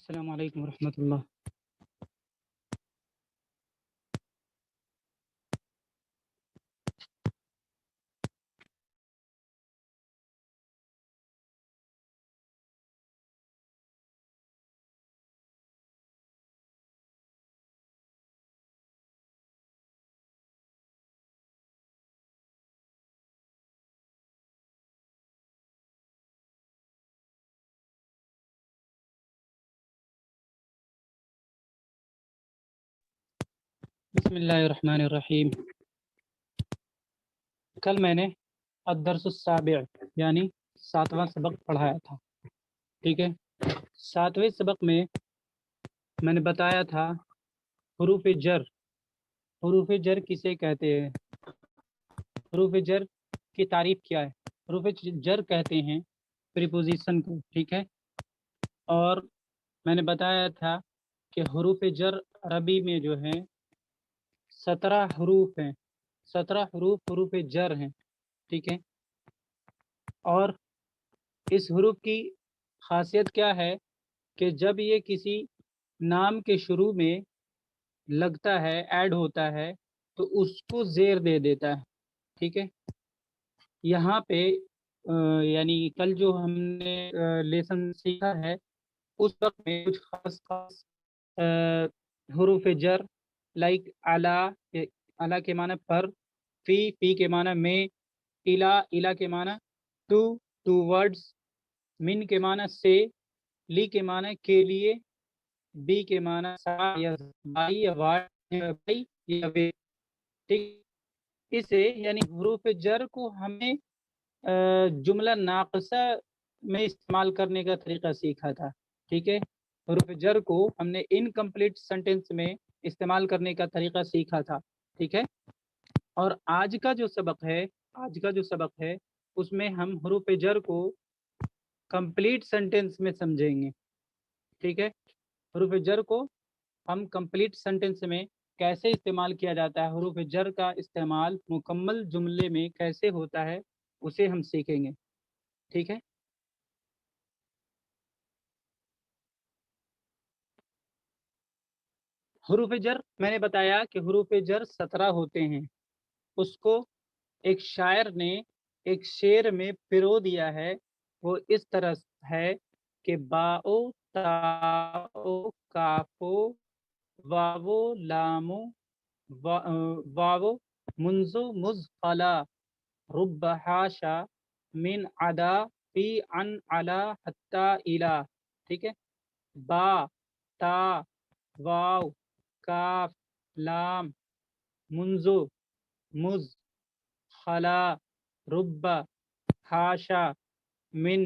السلام علیکم ورحمۃ اللہ۔ بسم اللہ الرحمن الرحیم۔ کل میں نے الدرس السابع یعنی 7واں سبق پڑھایا تھا، ٹھیک ہے۔ 7ویں سبق میں نے بتایا تھا حروف جر۔ حروف جر کسے کہتے ہیں، حروف جر کی تعریف کیا ہے۔ حروف جر کہتے ہیں پریپوزیشن کو، ٹھیک ہے۔ اور میں نے بتایا تھا کہ حروف جر عربی میں جو ہیں 17 حروف ہیں، 17 حروف حروف جر ہیں، ٹھیک ہے۔ اور اس حروف کی خاصیت کیا ہے کہ جب یہ کسی نام کے شروع میں لگتا ہے، ایڈ ہوتا ہے، تو اس کو زیر دے دیتا ہے، ٹھیک ہے۔ یہاں پہ یعنی کل جو ہم نے لیسن سیکھا ہے اس وقت میں کچھ خاص حروف جر لائک اعلیٰ کے معنی پر، فی کے معنی میں، الا کے معنی ٹو ورڈز، من کے معنی سے، لی کے معنی کے لیے، بی کے معنی یا بائی یا وائی یا وے، ٹھیک۔ اسے یعنی حروف جر کو ہمیں جملہ ناقصہ میں استعمال کرنے کا طریقہ سیکھا تھا، ٹھیک ہے۔ حروف جر کو ہم نے انکمپلیٹ سینٹینس میں استعمال کرنے کا طریقہ سیکھا تھا، ٹھیک ہے۔ اور آج کا جو سبق ہے اس میں ہم حروف جر کو کمپلیٹ سینٹینس میں سمجھیں گے، ٹھیک ہے۔ حروف جر کو ہم کمپلیٹ سینٹینس میں کیسے استعمال کیا جاتا ہے، حروف جر کا استعمال مکمل جملے میں کیسے ہوتا ہے، اسے ہم سیکھیں گے، ٹھیک ہے۔ حروف جر میں نے بتایا کہ حروف جر 17 ہوتے ہیں۔ اس کو ایک شاعر نے ایک شعر میں پرو دیا ہے، وہ اس طرح ہے کہ باؤ تاؤ کافو واو لامو واو منزو مزقلا رب حاشا من عدا فی عن علا حتی الا، ٹھیک ہے۔ با تا واو کاف لام منزو مز خلا رب حاشا من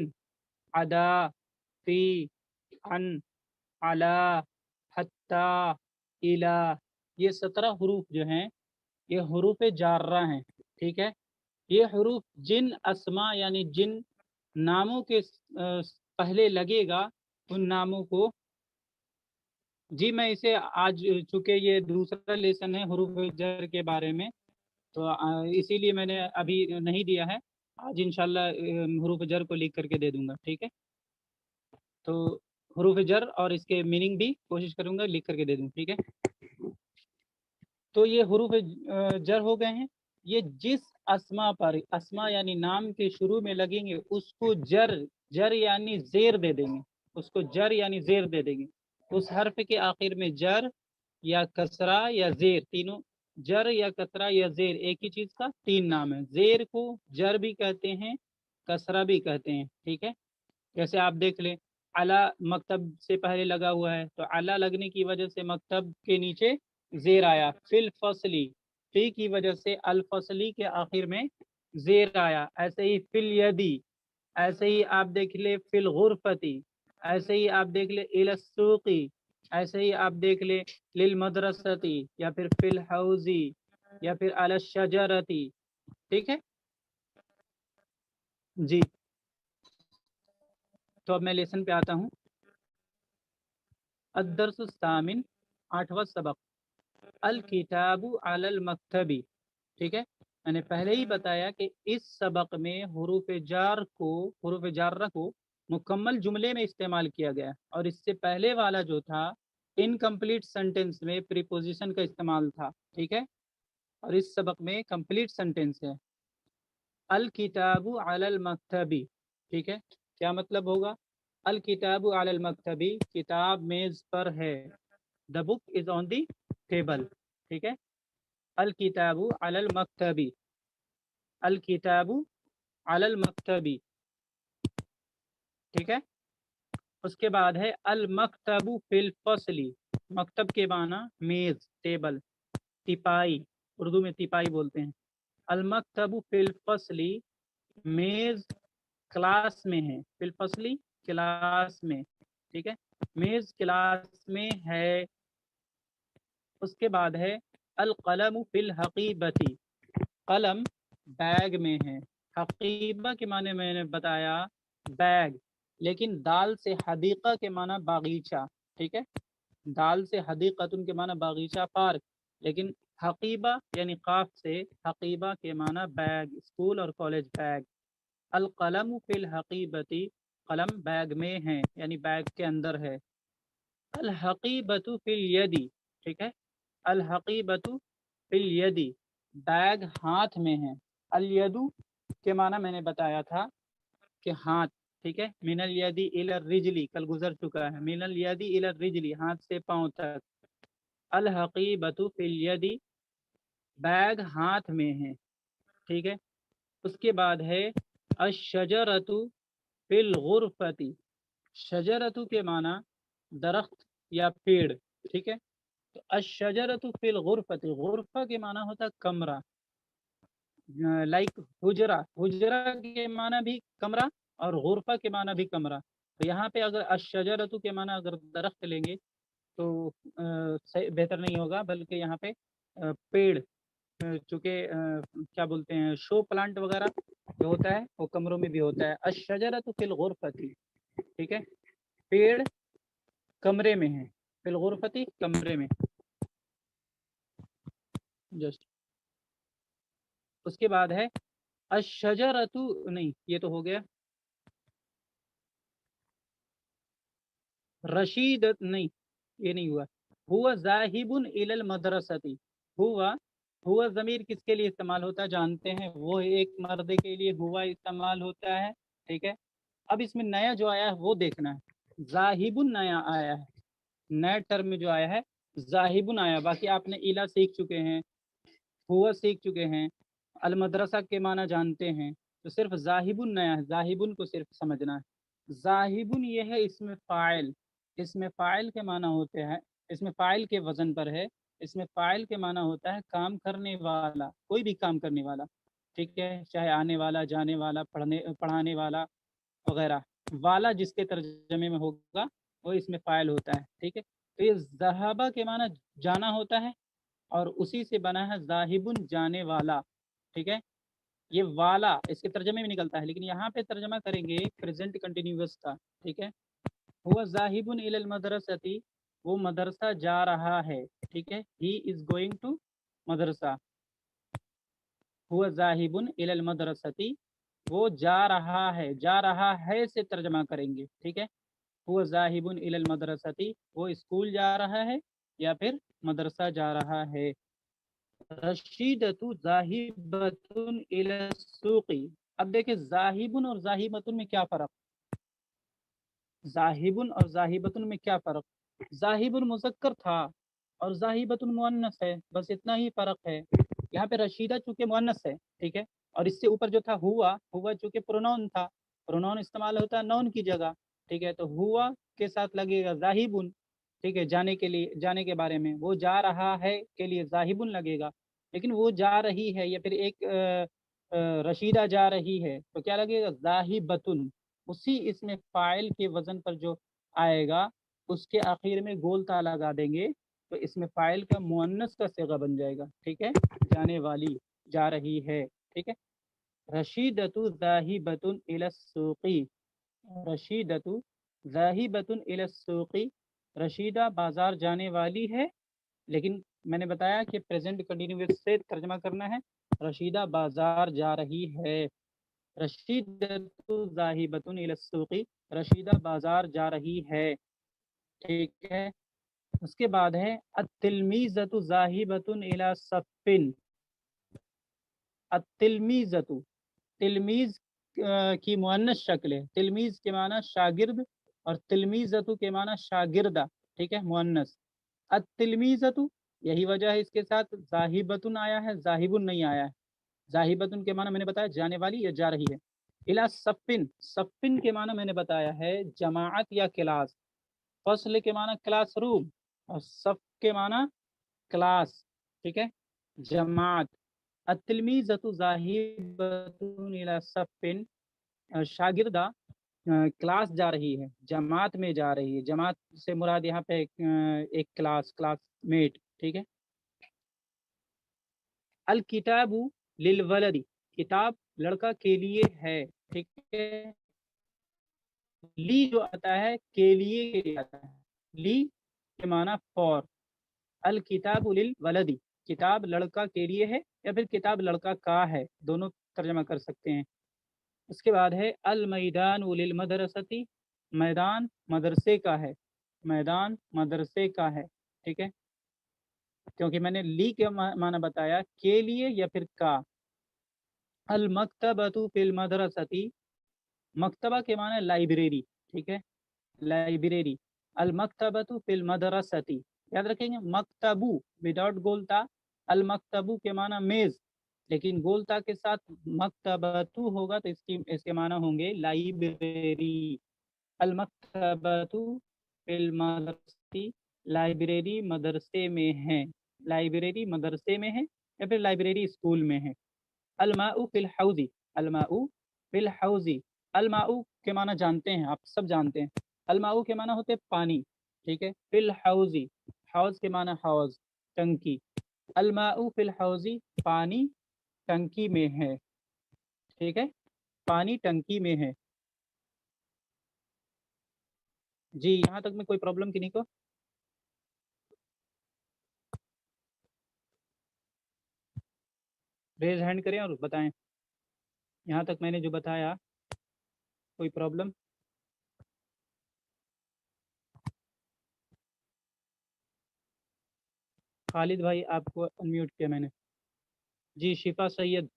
عدا فی عن علا حتی الا، یہ 17 حروف جو ہیں یہ حروف جارہ ہیں، ٹھیک ہے۔ یہ حروف جن اسما یعنی جن ناموں کے پہلے لگے گا ان ناموں کو، جی میں اسے آج چونکہ یہ دوسرا لیسن ہے حروف جر کے بارے میں، تو اسی لیے میں نے ابھی نہیں دیا ہے، آج انشاءاللہ حروف جر کو لکھ کر کے دے دوں گا، ٹھیک ہے۔ تو حروف جر اور اس کے میننگ بھی کوشش کروں گا لکھ کر کے دے دوں، ٹھیک ہے۔ تو یہ حروف جر ہو گئے ہیں، یہ جس اسما پر، اسما یعنی نام کے شروع میں لگیں گے اس کو جر یعنی زیر دے دیں گے، اس کو جر یعنی زیر دے دیں گے۔ اس حرف کے آخر میں جر یا کسرہ یا زیر، تینوں، جر یا کسرہ یا زیر ایک ہی چیز کا 3 نام ہے۔ زیر کو جر بھی کہتے ہیں، کسرہ بھی کہتے ہیں، ٹھیک ہے۔ جیسے آپ دیکھ لیں علا مکتب سے پہلے لگا ہوا ہے تو علا لگنے کی وجہ سے مکتب کے نیچے زیر آیا، فی الفصلی، فی کی وجہ سے الفصلی کے آخر میں زیر آیا۔ ایسے ہی فی الیدی، ایسے ہی آپ دیکھ لیں فی الغرفتی، ایسے ہی آپ دیکھ لیں الی السوقی، ایسے ہی آپ دیکھ لیں للمدرستی، یا پھر فی الحوزی، یا پھر علی الشجرتی، ٹھیک ہے جی۔ تو اب میں لیسن پہ آتا ہوں۔ الدرس الثامن، 8واں سبق، الکتاب علی المکتبی، ٹھیک ہے۔ میں نے پہلے ہی بتایا کہ اس سبق میں حروف جارہ کو मुकम्मल जुमले में इस्तेमाल किया गया, और इससे पहले वाला जो था इनकम्प्लीट सेंटेंस में प्रीपोजिशन का इस्तेमाल था। ठीक है, और इस सबक में कंप्लीट सेंटेंस है। अल किताबु अलल मक्तबी, ठीक है, क्या मतलब होगा? अल किताबु अलल मक्तबी, किताब मेज पर है। The book is on the table. ठीक है, अल किताबु अलल मक्तबी, अल किताबु अलल मक्तबी। ठीक है, उसके बाद है अल मक्तबु फिल फसली, मकतब के माना मेज, टेबल, तिपाई, उर्दू में तिपाई बोलते हैं। अल मक्तबु फिल फसली, मेज क्लास में है। फिल फसली, क्लास में। ठीक है, मेज क्लास में है। उसके बाद है अल कलम फिल हकीबती, कलम बैग में है। हकीबा के माने मैंने बताया बैग, लेकिन दाल से हदीका के माना बागीचा। ठीक है, दाल से हदीकतुन के माना बागीचा, पार्क, लेकिन हकीबा यानी काफ से हकीबा के माना बैग, स्कूल और कॉलेज बैग। अल कलम फिल हकीबती, कलम बैग में है यानी बैग के अंदर है। अल हकीबतु फिल यदी, ठीक है, अल हकीबतु फिल यदी, बैग हाथ में है। अल यदु के माना मैंने बताया था कि हाथ। ठीक है, मिनल यदी इलर रिजली, कल गुजर चुका है। मिनल यदी इलर रिजली, हाथ से पांव तक। अल हकीबतु फिल यदी, बैग हाथ में है। ठीक है, उसके बाद है अशजरतु फिल गुरफती, शजरतु के माना दरख्त या पेड़। ठीक है, तो अशजरतु फिल गुरफती, गुरफा के माना होता है कमरा, लाइक हुजरा, हुजरा के माना भी कमरा और गुरफा के माना भी कमरा। तो यहाँ पे अगर अशजरतु के माना अगर दरख्त लेंगे तो सही बेहतर नहीं होगा, बल्कि यहाँ पे पेड़, चूँकि क्या बोलते हैं, शो प्लांट वगैरह जो होता है वो कमरों में भी होता है। अशजरतु फिल गुरफती, ठीक है, पेड़ कमरे में है, फिल गुरफती कमरे में। जस्ट उसके बाद है अशजरतु, नहीं ये तो हो गया। रशीद, नहीं ये नहीं हुआ। हुआ जाहिबुन इलल मदरसती, हुआ, हुआ ज़मीर किसके लिए इस्तेमाल होता है जानते हैं? वो एक मर्द के लिए हुआ इस्तेमाल होता है। ठीक है, अब इसमें नया जो आया है वो देखना है। जाहिबुन नया आया है, नए टर्म में जो आया है जाहिबुन आया। बाकी आपने इला सीख चुके हैं, हुआ सीख चुके हैं, अल मदरसा के माना जानते हैं, तो सिर्फ जाहिबुन नया है, जाहिबुन को सिर्फ समझना है। जाहिबुन ये है इसमें फ़ाइल, इसमें फ़ाइल के माना होते हैं, इसमें फ़ाइल के वज़न पर है। इसमें फ़ाइल के माना होता है काम करने वाला, कोई भी काम करने वाला। ठीक है, चाहे आने वाला, जाने वाला, पढ़ाने वाला वगैरह। वाला जिसके तर्जमे में होगा वो इसमें फ़ाइल होता है। ठीक है, तो ये ज़हाबा के माना जाना होता है, और उसी से बना है जाहिबुन जाने वाला। ठीक है, ये वाला इसके तर्जमे में निकलता है, लेकिन यहाँ पे तर्जमा करेंगे प्रेजेंट कंटिन्यूअस का। ठीक है, हुआ जाहिबुन इलल मदरसती, वो मदरसा जा रहा है। ठीक है, ही इज गोइंग टू मदरसा। हुआ जाहिबुन इलल मदरसती, वो जा रहा है, जा रहा है से तर्जमा करेंगे। ठीक है, हुआ जाहिबुन इलल मदरसती, वो स्कूल जा रहा है या फिर मदरसा जा रहा है। रशीदतु जाहिबतुन इला सूकी, अब देखिए जाहिबुन और जाहिबतुन में क्या फ़र्क, जाहिबुन और जाहिबतुन में क्या फ़र्क? जाहिबुन मुज़क्कर था और जाहिबतुन मुअन्नस है, बस इतना ही फ़र्क है। यहाँ पे रशीदा चूँकि मुअन्नस है, ठीक है, और इससे ऊपर जो था हुआ, हुआ चूँकि प्रोनाउन था, प्रोनाउन इस्तेमाल होता है नाउन की जगह। ठीक है, तो हुआ के साथ लगेगा जाहिबुन। ठीक है, जाने के लिए, जाने के बारे में, वो जा रहा है के लिए जाहिबुन लगेगा। लेकिन वो जा रही है या फिर एक रशीदा जा रही है तो क्या लगेगा? जाहिबतुन। उसी इसमें फ़ाइल के वज़न पर जो आएगा उसके आखिर में गोल ता लगा देंगे, तो इसमें फ़ाइल का मुअन्नस का सिगा बन जाएगा। ठीक है, जाने वाली, जा रही है। ठीक है, रशीदतु ज़ाहिबतुन इला सूक़ी, रशीदतु ज़ाहिबतुन इला सूक़ी, रशीदा बाज़ार जाने वाली है। लेकिन मैंने बताया कि प्रेजेंट कंटिन्यूअस से तर्जमा करना है, रशीदा बाज़ार जा रही है। رشیدۃ ذاہبۃ الی السوق، رشیدہ بازار جا رہی ہے، ٹھیک ہے. اس کے بعد ہے التلمیذۃ ذاہبۃ الی صف، التلمیذۃ، تلمیذ کی مؤنث شکل ہے. تلمیذ کے معنی شاگرد اور تلمیذۃ کے معنی شاگردہ، ٹھیک ہے، مؤنث. التلمیذۃ، یہی وجہ ہے اس کے ساتھ ذاہبۃ آیا ہے، ذاہب نہیں آیا ہے. ذاہبۃ کے معنی میں نے بتایا جانے والی یا جا رہی ہے. الی صفن، صفن کے معنی میں نے بتایا ہے جماعت یا کلاس. فصل کے معنی کلاس روم، اور صف کے معنی کلاس، ٹھیک ہے، جماعت. التلمیذۃ ذاہبۃ الی صف، شاگردہ کلاس جا رہی ہے، جماعت میں جا رہی ہے. جماعت سے مراد یہاں پہ ایک کلاس میٹ، ٹھیک ہے. الکتاب للولد، کتاب لڑکا کے لیے ہے، ٹھیک ہے. لی جو آتا ہے کے لیے آتا ہے، لی کے معنی فور. الکتاب للولد، کتاب لڑکا کے لیے ہے یا پھر کتاب لڑکا کا ہے، دونوں ترجمہ کر سکتے ہیں. اس کے بعد ہے المیدان للمدرستی، میدان مدرسے کا ہے، میدان مدرسے کا ہے، ٹھیک ہے، کیونکہ میں نے لی کے معنی بتایا کے لیے یا پھر کا. المکتبۃ فی المدرستی، مکتبہ کے معنی لائبریری، ٹھیک ہے، لائبریری. المکتبۃ فی المدرستی، یاد رکھیں گے مکتبو وداؤٹ گولتا، المکتبو کے معنی میز، لیکن گولتا کے ساتھ مکتبتو ہوگا تو اس کے معنی ہوں گے لائبریری. المکتبتو فی المدرستی، لائبریری مدرسے میں ہے، لائبریری مدرسے میں ہے یا پھر لائبریری اسکول میں ہے. الماء فی الحوض، الماء فی الحوض، الماء کے معنی جانتے ہیں، آپ سب جانتے ہیں. الماء کے معنی ہوتے پانی، ٹھیک ہے. فی الحوض، حوض کے معنی حوض ٹنکی. الماء فی الحوض، پانی ٹنکی میں ہے، ٹھیک ہے، پانی ٹنکی میں ہے. جی یہاں تک میں کوئی پرابلم کی نہیں کو؟ ریز ہینڈ کریں اور بتائیں یہاں تک میں نے جو بتایا کوئی پرابلم. خالد بھائی آپ کو انمیوٹ کیا میں نے. جی شفا سید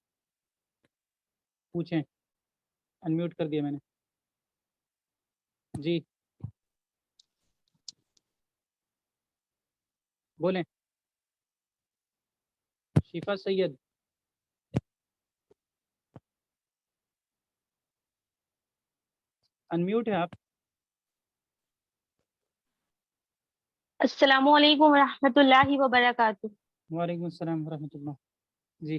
پوچھیں، انمیوٹ کر دیا میں نے. جی بولیں. شفا سید انمیوٹ ہے آپ. السلام علیکم ورحمۃ اللہ وبرکاتہ. وعلیکم السلام ورحمۃ اللہ. جی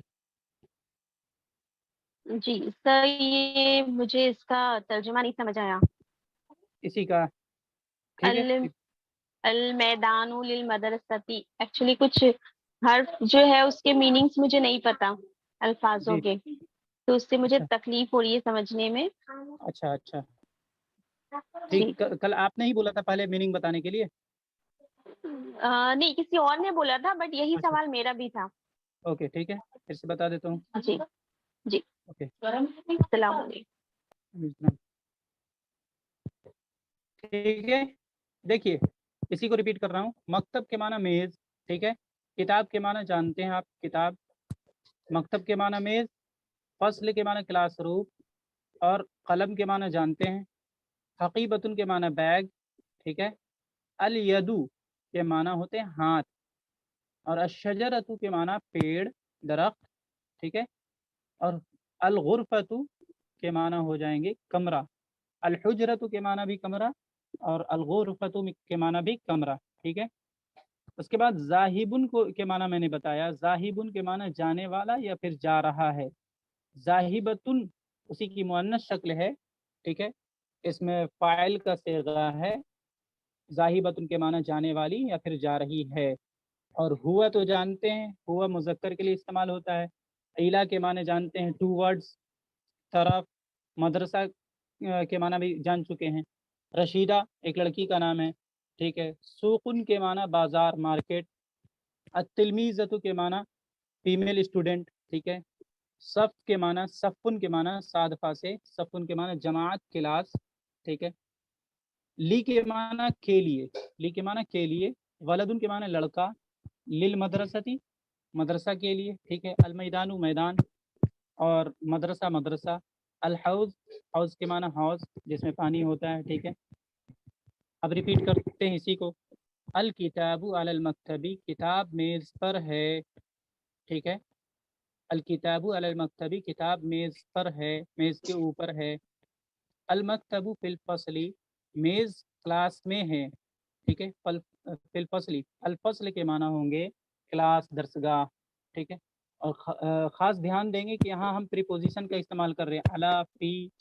جی سر، یہ مجھے اس کا ترجمہ نہیں سمجھ آیا. اسی کا ٹھیک ہے. المیدان للمدرستی، ایکچولی کچھ حرف جو ہے اس کے میننگز مجھے نہیں پتا الفاظوں جی کے، تو اس سے مجھے اچھا تکلیف ہو رہی ہے سمجھنے میں. اچھا اچھا جی ٹھیک. کل آپ نے ہی بولا تھا پہلے میننگ بتانے کے لیے. نہیں، کسی اور نے بولا تھا، بٹ یہی اچھا سوال میرا بھی تھا. اوکے ٹھیک ہے، پھر سے بتا دیتا ہوں. جی جی. اوکے السلام علیکم. ٹھیک ہے. دیکھیے اسی کو ریپیٹ کر رہا ہوں. مکتب کے معنی میز، ٹھیک ہے. کتاب کے معنی جانتے ہیں آپ، کتاب. مکتب کے معنی میز، فصل کے معنی کلاس روم، اور قلم کے معنی جانتے ہیں. حقیبتن کے معنی بیگ، ٹھیک ہے. الیدو کے معنی ہوتے ہیں ہاتھ، اور الشجرۃ کے معنی پیڑ درخت، ٹھیک ہے. اور الغرفۃ کے معنی ہو جائیں گے کمرہ. الحجرۃ کے معنی بھی کمرہ، اور الغرفۃ کے معنی بھی کمرہ، ٹھیک ہے. اس کے بعد ذاہبن کو کے معنی میں نے بتایا. ذاہبن کے معنی جانے والا یا پھر جا رہا ہے. ذاہبتن اسی کی مؤنث شکل ہے، ٹھیک ہے. اس میں فاعل کا صیغہ ہے. ذاہبتن کے معنی جانے والی یا پھر جا رہی ہے. اور ہوا تو جانتے ہیں، ہوا مذکر کے لیے استعمال ہوتا ہے. ایلا کے معنی جانتے ہیں، ٹو ورڈز. طرف، مدرسہ کے معنی بھی جان چکے ہیں. رشیدہ ایک لڑکی کا نام ہے، ٹھیک ہے. سوقن کے معنی بازار مارکیٹ. التلمیذۃ کے معنی فیمیل اسٹوڈنٹ، ٹھیک ہے. सफ के माना, सफुन के माना सादफा से, सफुन के माना जमात, क्लास, ठीक है। ली के माना के लिए, ली के माना के लिए, वलदुन के माना लड़का, लिल मदरसती मदरसा के लिए, ठीक है। अल मैदानु मैदान, और मदरसा मदरसा। अल हौज, हौज के माना हौज जिसमें पानी होता है, ठीक है। अब रिपीट करते हैं इसी को। अल किताबु अलल मक्तबी, किताब मेज़ पर है, ठीक है। अल किताबु अलल मक्तबी, किताब मेज़ पर है, मेज़ के ऊपर है। अल मक्तबु फिल फसली, मेज़ क्लास में है, ठीक है। फिल फसली, अल फसल के माना होंगे क्लास, दरसगाह, ठीक है। और ख़ास ध्यान देंगे कि यहाँ हम प्रीपोजिशन का इस्तेमाल कर रहे हैं, अला, फी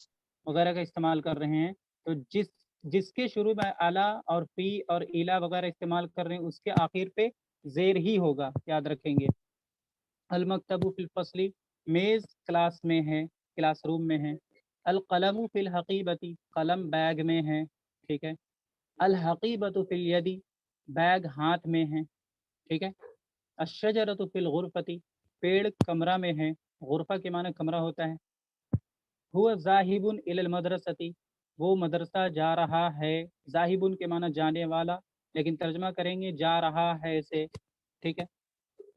वगैरह का इस्तेमाल कर रहे हैं। तो जिसके शुरू में अला और फी और इला वगैरह इस्तेमाल कर रहे हैं, उसके आखिर पे ज़ेर ही होगा, याद रखेंगे। अल मकतबु फिल फसली, मेज़ क्लास में है, क्लास रूम में है। अल कलमु फिल हकीबती, कलम बैग में है, ठीक है। अल हकीबतु फिल यदी, बैग हाथ में है, ठीक है। अशजरतु फिल गुरफती, पेड़ कमरा में है, गुरफा के माने कमरा होता है। हुआ ज़ाहिबुन इलल मदरसती, वो मदरसा जा रहा है, ज़ाहिबुन के माना जाने वाला, लेकिन तर्जमा करेंगे जा रहा है से, ठीक है।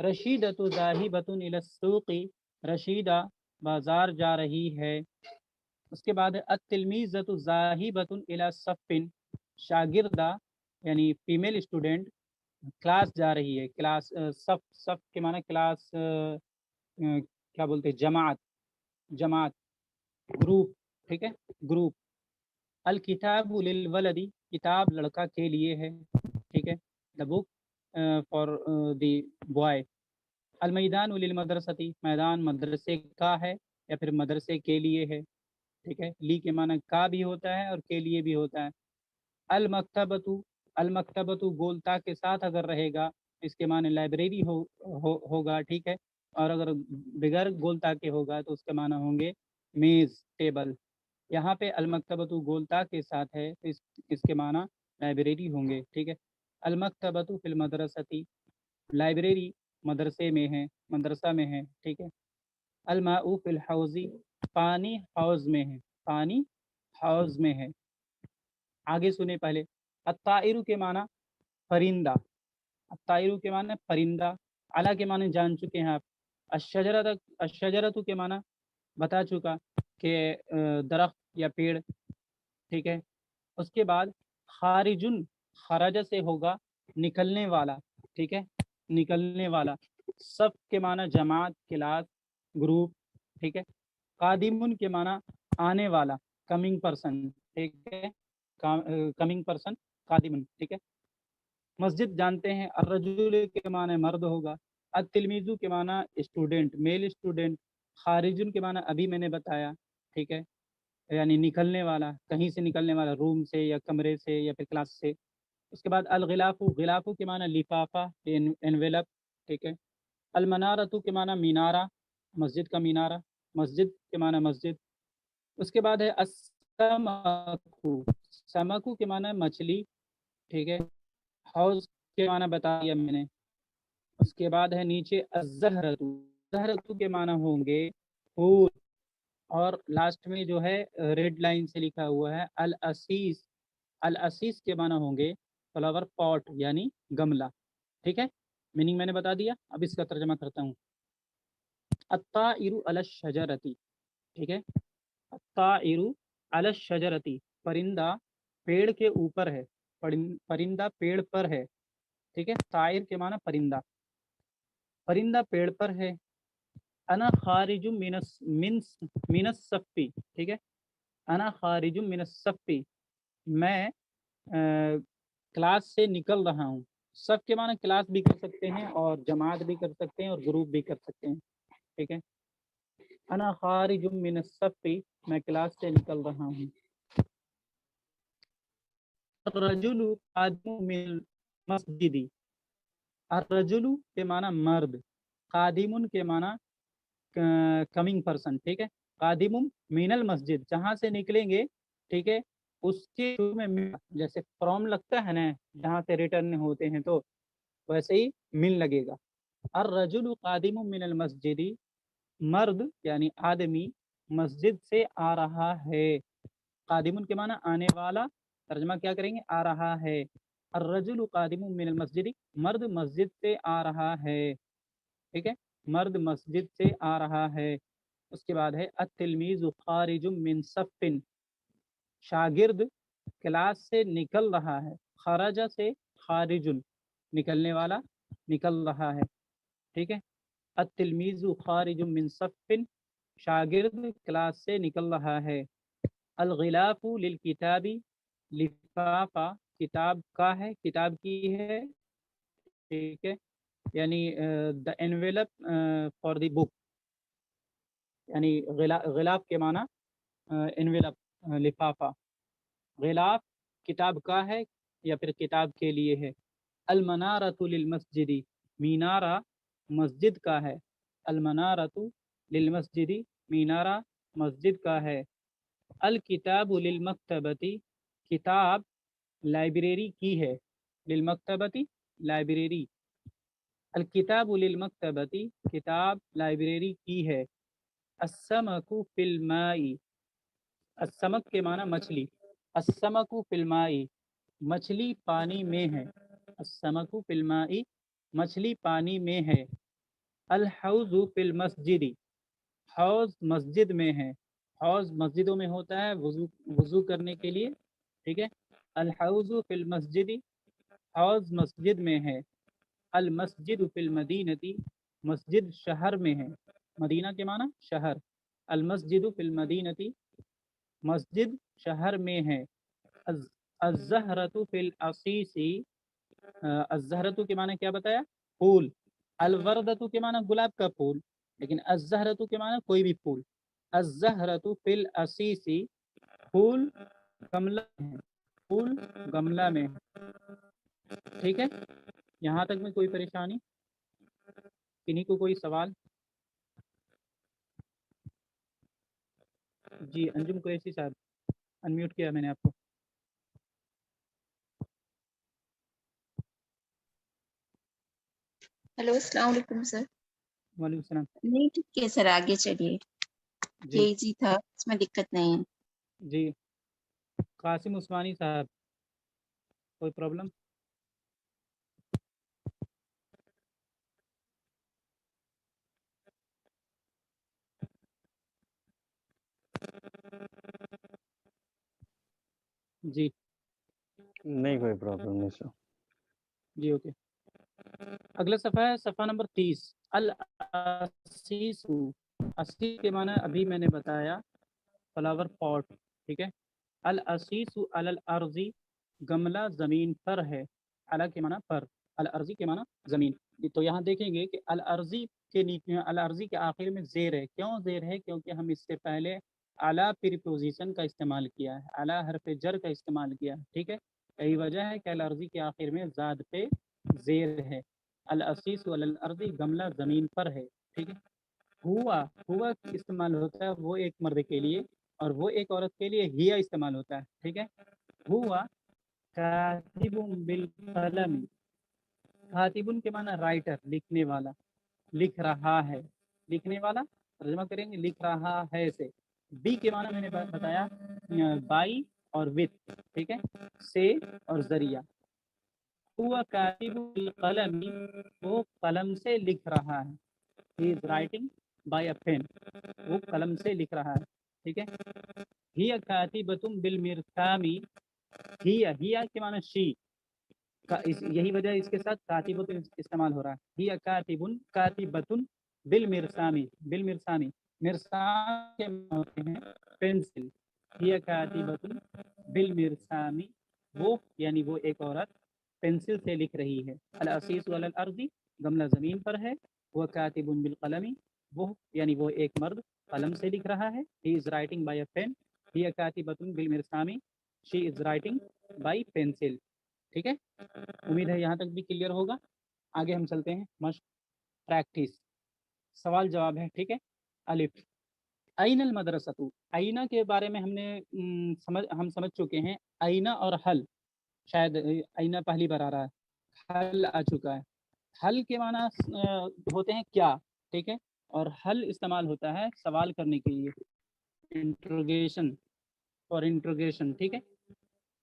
रशीदतु ज़ाहिबतुन इलस्सूक़ी, रशीदा बाजार जा रही है। उसके बाद है अत्तिलमीज़तु ज़ाहिबतुन इला सफ़िन, शागिर्दा यानी फीमेल स्टूडेंट क्लास जा रही है, क्लास, सफ़, सफ़ के माना क्लास, क्या बोलते हैं, जमात, जमात, ग्रुप, ठीक है, ग्रुप। अल किताबु लिल वलदी, किताब लड़का के लिए है, ठीक है, the book for the boy. अल मैदान लिल मदरसती, मैदान मदरसे का है या फिर मदरसे के लिए है, ठीक है। ली के माना का भी होता है और के लिए भी होता है। अल मकतबतु, अल मकतबतु गोलता के साथ अगर रहेगा, इसके माने लाइब्रेरी होगा, ठीक है। और अगर बगैर गोलता के होगा तो उसके माना होंगे मेज़, टेबल। यहाँ पे अल मकतबतु गोलता के साथ है तो इसके माना लाइब्रेरी होंगे, ठीक है। अल मकतबतु फिल मदरसती, लाइब्रेरी मदरसे में है, मदरसा में है, ठीक है। अल माउ फिल हौज़ी, पानी हौज़ में है, पानी हौज़ में है। आगे सुने पहले। अत्ताइरु के माना परिंदा, अत्ताइरु के माना परिंदा। अला के माने जान चुके हैं आप। अशजरत, अशजरतु के माना बता चुका कि दरख्त या पेड़, ठीक है। उसके बाद खारिजुन, खराज से होगा निकलने वाला, ठीक है, निकलने वाला। सब के माना जमात, क्लास, ग्रुप, ठीक है। कादिमुन के माना आने वाला, कमिंग पर्सन, ठीक है, कमिंग पर्सन कादिमुन, ठीक है। मस्जिद जानते हैं, अर्रजुल के माना मर्द होगा। अतिलमीजु के माना स्टूडेंट, मेल स्टूडेंट। खारिजुन के माना अभी मैंने बताया, ठीक है, यानी निकलने वाला, कहीं से निकलने वाला, रूम से या कमरे से या फिर क्लास से। उसके बाद अल गिलाफू, गिलाफू के माना लिफाफा, एनवेलप, ठीक है। अल मनारतु के माना मीनारा, मस्जिद का मीनारा, मस्जिद के माना मस्जिद। उसके बाद है असमकु, समकु के माना मछली, ठीक है। हाउस के माना बता दिया मैंने। उसके बाद है नीचे अजहरतु, जहरतु के माना होंगे फूल। और लास्ट में जो है रेड लाइन से लिखा हुआ है अल असीस, अल असीस के माना होंगे फ्लावर पॉट यानी गमला, ठीक है। मीनिंग मैंने बता दिया, अब इसका तर्जमा करता हूँ। अत्ताइरु अल शजरती, ठीक है। अत्ताइरु अल शजरती, परिंदा पेड़ के ऊपर है, परिंदा पेड़ पर है, ठीक है। ताइर के माना परिंदा, परिंदा पेड़ पर है। अना खारिजुम मिनस मिनस मिनस सफ़ी, ठीक है। अना खारिजुम मिनस सफ़ी, मैं क्लास से निकल रहा हूँ। सब के माना क्लास भी कर सकते हैं और जमात भी कर सकते हैं और ग्रुप भी कर सकते हैं, ठीक है। अना खारिजुम मिनस सफ़ी, मैं क्लास से निकल रहा हूँ। अर्रजुलु कादिमुम मिनल मस्जिदी, अर्रजुलु के माना मर्द, कादिमुन के माना कमिंग पर्सन, ठीक है। कादिमुम मिनल मस्जिद, जहाँ से निकलेंगे, ठीक है, उसके शुरू में जैसे फ्रॉम लगता है ना, जहाँ से रिटर्न होते हैं, तो वैसे ही मिल लगेगा। अर्रजुलु कादिमुम मिनल मस्जिदी, मर्द यानी आदमी मस्जिद से आ रहा है। कादिमुन के माना आने वाला, तर्जमा क्या करेंगे, आ रहा है। अर्रजुलु कादिमुन मिनल मस्जिद, मर्द मस्जिद से आ रहा है। ठीक है, मर्द मस्जिद से आ रहा है। उसके बाद है अतिलमीज़ु खारिजुम मिन सफ़िन, शागिर्द क्लास से निकल रहा है। खराजा से खारिजुन, निकलने वाला, निकल रहा है। ठीक है, अतिलमीज़ु खारिजुम मिन सफ़िन, शागिर्द क्लास से निकल रहा है। अलगिलाफु लिल किताबी, लिफाफा किताब का है, किताब की है। ठीक है, यानी the envelope for the book, यानी गिलाफ के माना एनवेलप, लिफाफा। गिलाफ किताब का है या फिर किताब के लिए है। अलमनारतु लिल मस्जिदी, मीनारा मस्जिद का है। अलमनारतु लिल मस्जिदी, मीनारा मस्जिद का है। अल किताबु लिल मक्तबती, किताब लाइब्रेरी की है। लिल मक्तबती, लाइब्रेरी। अल किताबु लिल मक्तबती, किताब लाइब्रेरी की है। अस्समकु फिल माई, अस्समक के माना मछली। अस्समकु फिल माई, मछली पानी में है। अस्समकु फिल माई, मछली पानी में है। अल हौज़ु फिल मस्जिदी, हौज़ मस्जिद में है। हौज़ मस्जिदों में होता है वुज़ू, वुज़ू करने के लिए। ठीक है, अल हौज़ु फिल मस्जिदी, हौज़ मस्जिद में है। अल मस्जिद फिल मदीनती, मस्जिद शहर में है। मदीना के माना शहर। अल मस्जिद फिल मदीनती, मस्जिद शहर में है। अज़्ज़हरतु फिल असीसी, अज़्ज़हरतु के माना क्या बताया, फूल। अलवर्दतु के माना गुलाब का फूल, लेकिन अज़्ज़हरतु के माना कोई भी फूल। अज़्ज़हरतु फिल असीसी, फूल गमला में, फूल गमला में। ठीक है, यहाँ तक में कोई परेशानी, किन्हीं को कोई सवाल? जी अंजुम कुरैशी साहब, अनम्यूट किया मैंने आपको। हेलो, अस्सलाम वालेकुम सर। वालेकुम सलाम। नहीं ठीक है सर, आगे चलिए। जी ये इजी था, इसमें दिक्कत नहीं है। जी, कासिम उस्मानी साहब, कोई प्रॉब्लम? जी नहीं कोई प्रॉब्लम नहीं सर। जी ओके। अगला सफ़ा है सफ़ा नंबर 30। अल असीसु, असीस के माना अभी मैंने बताया फ्लावर पॉट। ठीक है, अल असीसु अलल अर्जी, गमला ज़मीन पर है। अला के माना पर, अल अर्जी के माना ज़मीन। तो यहाँ देखेंगे कि अल अर्जी के नीचे, अल अर्जी के आखिर में ज़ेर है। क्यों ज़ेर है? क्योंकि हम इससे पहले अला प्रीपोजिशन का इस्तेमाल किया है, अला हरफ जर का इस्तेमाल किया है। ठीक है, यही वजह है कि अल अर्जी के आखिर में ज़ाद पे ज़ेर है। अल असीस अलल अर्जी, गमला ज़मीन पर है। ठीक है, हुआ, हुआ इस्तेमाल होता है वो एक मर्द के लिए, और वो एक औरत के लिए हिया इस्तेमाल होता है। ठीक है, हुआ कातिबुन बिल कलम, कातिबुन के माना राइटर, लिखने वाला, लिख रहा है। लिखने वाला तर्जुमा करेंगे लिख रहा है से। बी के माना मैंने बताया बाई और विथ। ठीक है, से और जरिया। हुआ कातिबुल कलमी, वो कलम से लिख रहा है। He is writing by a pen, वो कलम से लिख रहा है। ठीक है, हिया कातिबतुम बिल मिरसामी, हिया के माना शी का, यही वजह इसके साथ कातिबतुन इस्तेमाल हो रहा है। हिया कातिबुन, कातिबतुन बिल मिरसामी, बिल मिरसामी, मिरसाम के माने होते हैं पेंसिल। हिया कातिबतुन बिल मिरसामी, वो यानी वो एक औरत पेंसिल से लिख रही है। अल असीस वल अर्दी, गमला ज़मीन पर है। वह कातिबुन बिल कलमी, वो यानी वो एक मर्द कलम से लिख रहा है। He is writing by a pen. हिया कातिबतुन बिल मिरसामी, she is writing by pencil. ठीक है, उम्मीद है यहाँ तक भी क्लियर होगा। आगे हम चलते हैं, मश्क प्रैक्टिस, सवाल जवाब है। ठीक है, अलिफ, अइनल मदरसतु, अइना के बारे में हमने हम समझ चुके हैं। अइना और हल, शायद अइना पहली बार आ रहा है, हल आ चुका है। हल के माना होते हैं क्या। ठीक है, اور हल इस्तेमाल होता है सवाल करने के लिए, इंट्रोगेशन, फॉर इंट्रोगेशन, ठीक है।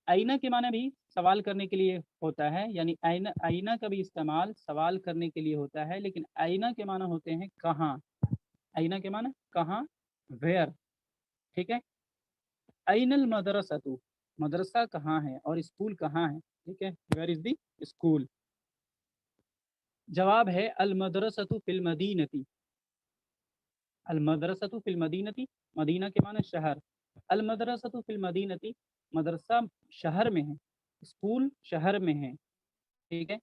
आईना के माने भी सवाल करने के लिए होता है, यानी आईना, आईना का भी इस्तेमाल सवाल करने के लिए होता है, लेकिन आईना के माना होते हैं कहाँ। आईना के माना कहाँ, वेयर, ठीक है। आइनल मदरसतु, मदरसा कहाँ है और स्कूल कहाँ है, ठीक है, वेयर इज द स्कूल। जवाब है अल मदरसतु फिल मदीनती, अल मदरसतु फिल मदीनती, मदीना के माने शहर, अल मदरसतु फिल मदीनती, मदरसा शहर में है, स्कूल शहर में है, ठीक है।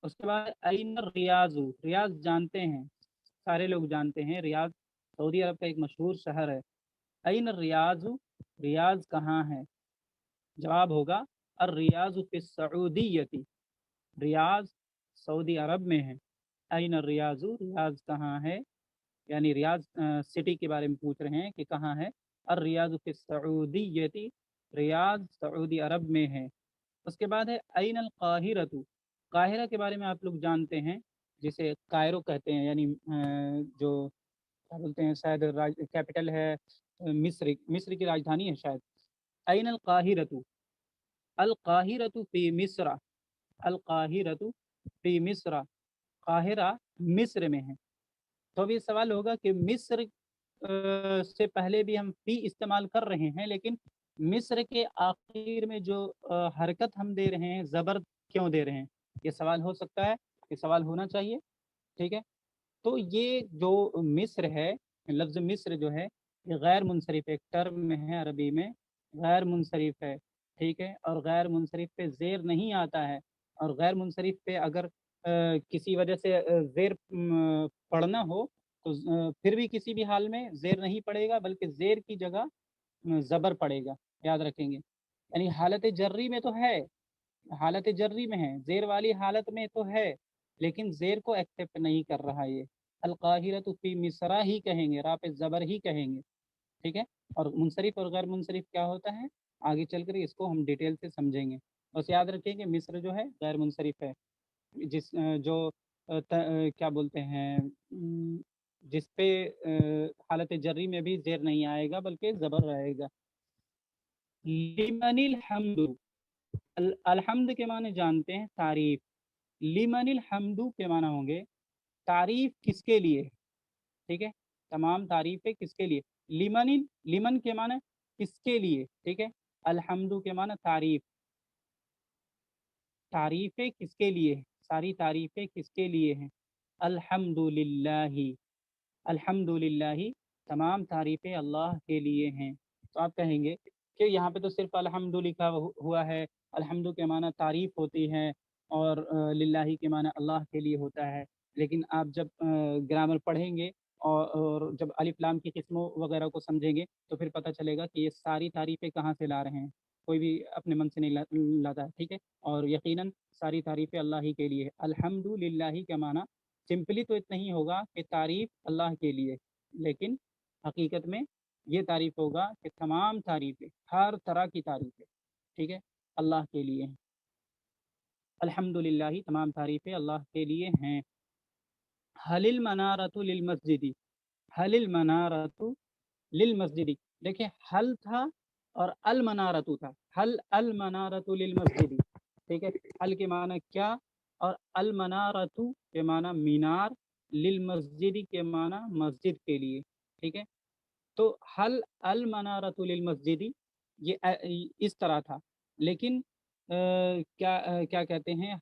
उसके बाद अइन रियाजु, रियाज जानते हैं, सारे लोग जानते हैं, रियाज सऊदी अरब का एक मशहूर शहर है। अइन रियाजु, रियाज कहाँ है, जवाब होगा अर रियाजु फिस सऊदीयती, रियाज सऊदी अरब में है। अइन रियाजु, रियाज कहाँ है, यानी रियाज सिटी के बारे में पूछ रहे हैं कि कहाँ है। अर रियाज फिस सऊदीयती, रियाज सऊदी अरब में है। उसके बाद है अइन अल काहिरतु, काहिरा के बारे में आप लोग जानते हैं, जिसे कायरो कहते हैं, यानी जो क्या बोलते हैं, शायद कैपिटल है मिस्र, मिस्र की राजधानी है शायद। अइन अल काहिरतु, अल काहिरतु फी मिस्र, अल काहिरतु फी मिस्र, काहिरा मिस्र में है। तो अब ये सवाल होगा कि मिस्र से पहले भी हम फी इस्तेमाल कर रहे हैं, लेकिन मिस्र के आखिर में जो हरकत हम दे रहे हैं, ज़बर क्यों दे रहे हैं, ये सवाल हो सकता है, ये सवाल होना चाहिए, ठीक है। तो ये जो मिस्र है, लफ्ज़ मिस्र जो है, ये गैर मुनसरिफ एक टर्म है अरबी में, गैर मुनसरिफ है, ठीक है। और गैर मुनसरिफ पे ज़ेर नहीं आता है, और गैर मुनसरिफ पे अगर किसी वजह से ज़ेर पढ़ना हो तो फिर भी किसी भी हाल में ज़ेर नहीं पड़ेगा, बल्कि ज़ेर की जगह ज़बर पड़ेगा, याद रखेंगे। यानी हालत जर्री में तो है, हालत जर्री में है, ज़ेर वाली हालत में तो है, लेकिन ज़ेर को एक्सेप्ट नहीं कर रहा ये। अल काहिरतु फी मिस्रा ही कहेंगे, रा पे ज़बर ही कहेंगे, ठीक है। और मुनसरिफ और गैर मुनसरिफ क्या होता है, आगे चलकर इसको हम डिटेल से समझेंगे। बस याद रखेंगे मिस्र जो है गैर मुनसरिफ है, जिस जो क्या बोलते हैं, जिस पे हालत जर्री में भी ज़ेर नहीं आएगा बल्कि ज़बर रहेगा। लिमनिल हम्दु, अलहम्द के माने जानते हैं तारीफ, लिमनिल हम्दु के माना होंगे तारीफ किसके लिए, ठीक है, तमाम तारीफें किसके लिए। लिमनिल, लिमन के माने किसके लिए, ठीक है। अलहम्दु के माने तारीफ, तारीफें किसके लिए, सारी तारीफें किसके लिए हैं। अल्हम्दुलिल्लाहि, अल्हम्दुलिल्लाहि, तमाम तारीफें अल्लाह के लिए हैं। तो आप कहेंगे कि यहाँ पे तो सिर्फ अल्हम्दु लिखा हुआ है, अल्हम्दु के माना तारीफ होती है और लिल्लाही के माना अल्लाह के लिए होता है। लेकिन आप जब ग्रामर पढ़ेंगे और जब अलिफ लाम की किस्मों वगैरह को समझेंगे तो फिर पता चलेगा कि ये सारी तारीफें कहाँ से ला रहे हैं, कोई भी अपने मन से नहीं लाता है, ठीक है। और यकीनन सारी तारीफें अल्लाह ही के लिए है। अल्हम्दुलिल्लाही का माना सिंपली तो इतना ही होगा कि तारीफ अल्लाह के लिए, लेकिन हकीकत में ये तारीफ होगा कि तमाम तारीफें, हर तरह की तारीफें, ठीक है, अल्लाह के लिए हैं। अल्हम्दुलिल्लाह, तमाम तारीफें अल्लाह के लिए हैं। हलिल मनारतु लिल मस्जिदी, हलिल मनारतु लिल मस्जिदी, देखिए हल था और अल मनारतु था, हल अल मनारतु लिल मस्जिदी, ठीक है। हल के माना क्या और अल मनारतु के माना मीनार, लिल मस्जिदी के माना मस्जिद के लिए, ठीक है। तो हल अल मनारतु लिल मस्जिदी ये इस तरह था, लेकिन क्या कहते हैं,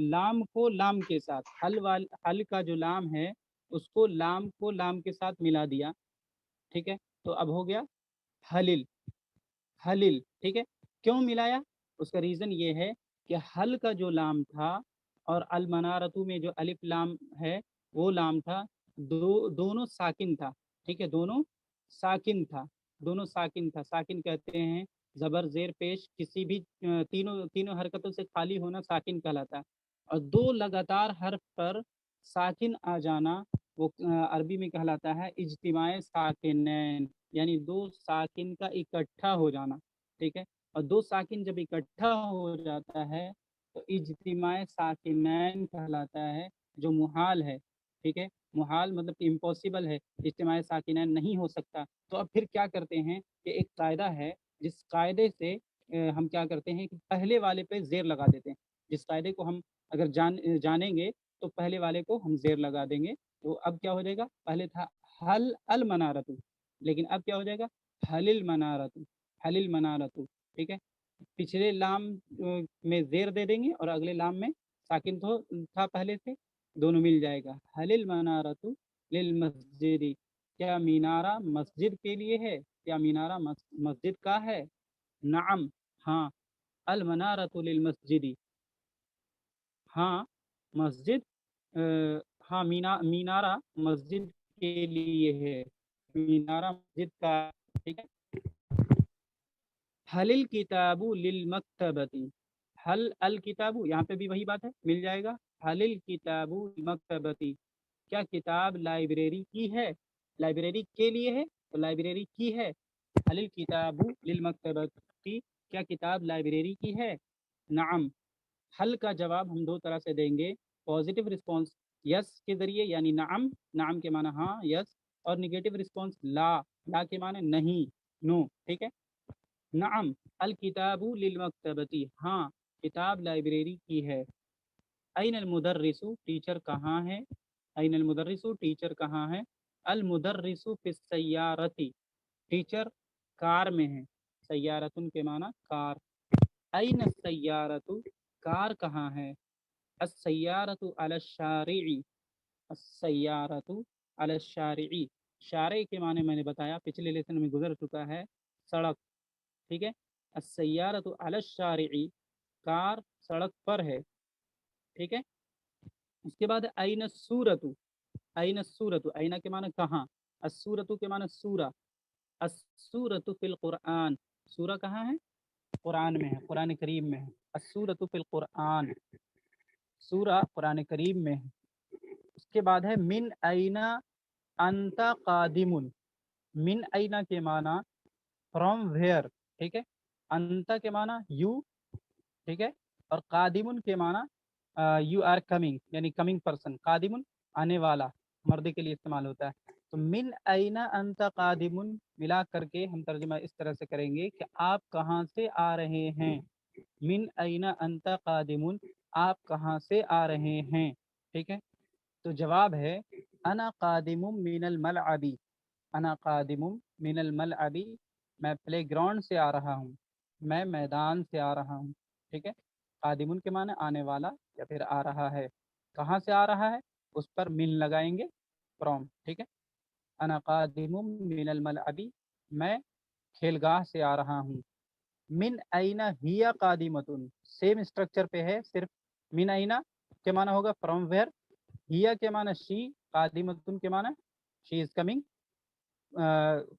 लाम को लाम के साथ, हल का जो लाम है उसको लाम को लाम के साथ मिला दिया, ठीक है। तो अब हो गया हलिल, हलिल, ठीक है। क्यों मिलाया, उसका रीज़न ये है कि हल का जो लाम था और अल मनारतु में जो अलिफ लाम है वो लाम था, दोनों साकिन था, ठीक है, दोनों साकिन था, दोनों साकिन था। साकिन कहते हैं ज़बर ज़ेर पेश किसी भी तीनों तीनों हरकतों से खाली होना साकिन कहलाता है। और दो लगातार हर्फ पर साकिन आ जाना वो अरबी में कहलाता है इज्तिमाए साकिनैन, यानी दो साकिन का इकट्ठा हो जाना, ठीक है। और दो साकिन जब इकट्ठा हो जाता है तो इज्तिमाए साकिनैन कहलाता है, जो मुहाल है, ٹھیک ہے. محال مطلب کہ امپاسبل ہے، اجتماع ساکنین نہیں ہو سکتا. تو اب پھر کیا کرتے ہیں کہ ایک قاعدہ ہے جس قاعدے سے ہم کیا کرتے ہیں کہ پہلے والے پہ زیر لگا دیتے ہیں. جس قاعدے کو ہم اگر جانیں گے تو پہلے والے کو ہم زیر لگا دیں گے. تو اب کیا ہو جائے گا، پہلے تھا حل المنارت، لیکن اب کیا ہو جائے گا حل المنارت، حل المنارت. ٹھیک ہے، پچھلے لام میں زیر دے دیں گے اور اگلے لام میں ساکن تو تھا پہلے سے، دونوں مل جائے گا. حل المنارت للمسجد، کیا مینارہ مسجد کے لیے ہے، کیا مینارہ مسجد کا ہے. نعم، ہاں. المنارت للمسجد، ہاں مسجد ہاں مینارہ مسجد کے لیے ہے، مینارہ مسجد کا. ٹھیک ہے. حل الکتاب للمکتبۃ، حل الکتاب، یہاں پہ بھی وہی بات ہے، مل جائے گا. حل الکتاب للمکتبۃ، کیا کتاب لائبریری کی ہے، لائبریری کے لیے ہے تو لائبریری کی ہے. حل الکتاب للمکتبۃ، کیا کتاب لائبریری کی ہے. نعم. حل کا جواب ہم دو طرح سے دیں گے، پازیٹیو رسپانس یس کے ذریعے یعنی نعم، نعم کے معنی ہاں یس، اور نگیٹو رسپانس لا، لا کے معنی نہیں نو. ٹھیک ہے. نعم الکتاب للمکتبۃ، ہاں کتاب لائبریری کی ہے. این المدرس، ٹیچر کہاں ہے، این المدرس، ٹیچر کہاں ہے. المدرس فی السیارۃ، ٹیچر کار میں ہے، سیارتن کے معنی کار. این السیارۃ، کار کہاں ہے. السیارۃ علی الشارع، السیارۃ علی الشارع، شارع کے معنی میں نے بتایا پچھلے لیسن میں گزر چکا ہے، سڑک. ٹھیک ہے. السیارۃ علی الشارع، کار سڑک پر ہے. ٹھیک ہے. اس کے بعد این السورۃ، این السورۃ، این کے معنی کہاں، السورۃ کے معنی سورہ. السورۃ فی القرآن، سورہ کہاں ہے، قرآن میں ہے، قرآن کریم میں ہے. السورۃ فی القرآن، سورہ قرآن کریم میں ہے. اس کے بعد ہے من این انت قادم، من این کے معنی فرام ویئر. ٹھیک ہے. انت کے معنی یو، ٹھیک ہے، اور قادم کے معنی یو آر کمنگ، یعنی کمنگ پرسن. قادم آنے والا، مرد کے لیے استعمال ہوتا ہے. تو من این انت قادم ملا کر کے ہم ترجمہ اس طرح سے کریں گے کہ آپ کہاں سے آ رہے ہیں. من این انت قادم، آپ کہاں سے آ رہے ہیں. ٹھیک ہے. تو جواب ہے انا قادم من الملعب، انا قادم من الملعب، میں پلے گراؤنڈ سے آ رہا ہوں، میں میدان سے آ رہا ہوں. ٹھیک ہے. قادم کے معنی آنے والا یا پھر آ رہا ہے. کہاں سے آ رہا ہے، اس پر من لگائیں گے، فرام. ٹھیک ہے. انا قادم من الملعب، میں کھیل گاہ سے آ رہا ہوں. من این ہی قادمۃ، سیم اسٹرکچر پہ ہے، صرف من این کے معنی ہوگا فرام ویئر، ہیا کے معنی شی، قادمۃ کے معنی شی از کمنگ،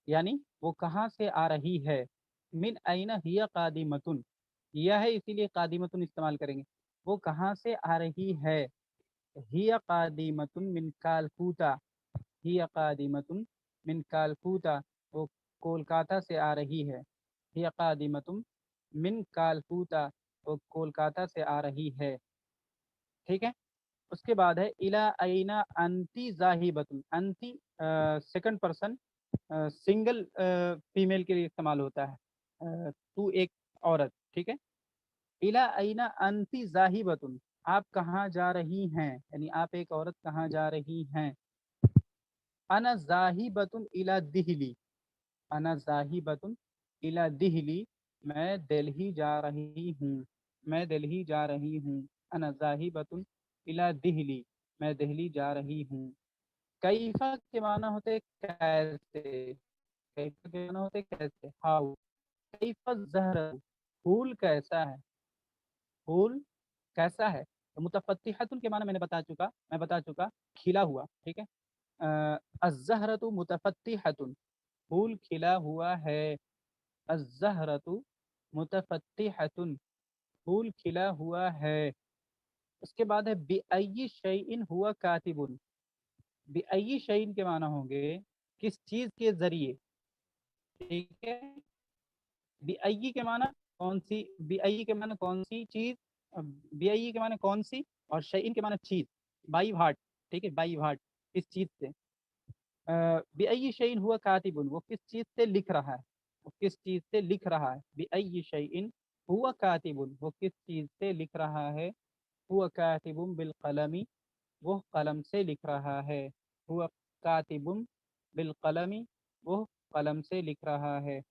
یعنی وہ کہاں سے آ رہی ہے. من این ہی قادمۃ، یہ ہے اسی لیے قادمۃ استعمال کریں گے. وہ کہاں سے آ رہی ہے. ہی قادمۃ من کالکوتا، ہی قادمۃ من کالکوتا، وہ کولکاتہ سے آ رہی ہے. ہی قادمۃ من کالکوتا، وہ کولکاتہ سے آ رہی ہے. ٹھیک ہے. اس کے بعد ہے الا اینا انتی ذاہبۃ، انتی سیکنڈ پرسن سنگل فیمیل کے لیے استعمال ہوتا ہے، تو ایک عورت. ٹھیک ہے. الا اینا انتی ذاہبۃ، آپ کہاں جا رہی ہیں، یعنی آپ ایک عورت کہاں جا رہی ہیں. انا ذاہبۃ الی دہلی، انا ذاہبۃ الی دہلی، میں دلہی جا رہی ہوں، میں دلہی جا رہی ہوں. انا ذاہبۃ الی دہلی، میں دہلی جا رہی ہوں. کیفا کے معنی ہوتے کیسے، کیفا کے معنی ہوتے کیسے، ہاؤ. کیفا الزہر، پھول کیسا ہے، پھول کیسا ہے. متفتحۃ کے معنی میں بتا چکا کھلا ہوا. ٹھیک ہے. الزہرۃ متفتحۃ، پھول کھلا ہوا ہے. الزہرۃ متفتحۃ، پھول کھلا ہوا ہے. اس کے بعد ہے بِأَيِّ شَيْءٍ هُوَ كَاتِبٌ، بِأَيِّ شَيْءٍ کے معنی ہوں گے کس چیز کے ذریعے. ٹھیک ہے. بِأَيِّ کے معنی کون سی، بِأَيِّ کے معنی کون سی چیز، بِأَيِّ کے معنی کون سی، اور شَيْءٍ کے معنی چیز، بائی بھاٹ. ٹھیک ہے. بائی بھاٹ. किस चीज से, बिअय्यि शैइन हुआ कातिबुन, वो किस चीज से लिख रहा है, वो किस चीज से लिख रहा है, बिअय्यि शैइन हुआ कातिबुन, वो किस चीज से लिख रहा है, हुआ कातिबुन बिल कलमी, वो कलम से लिख रहा है, हुआ कातिबुन बिल कलमी, वो कलम से लिख रहा है।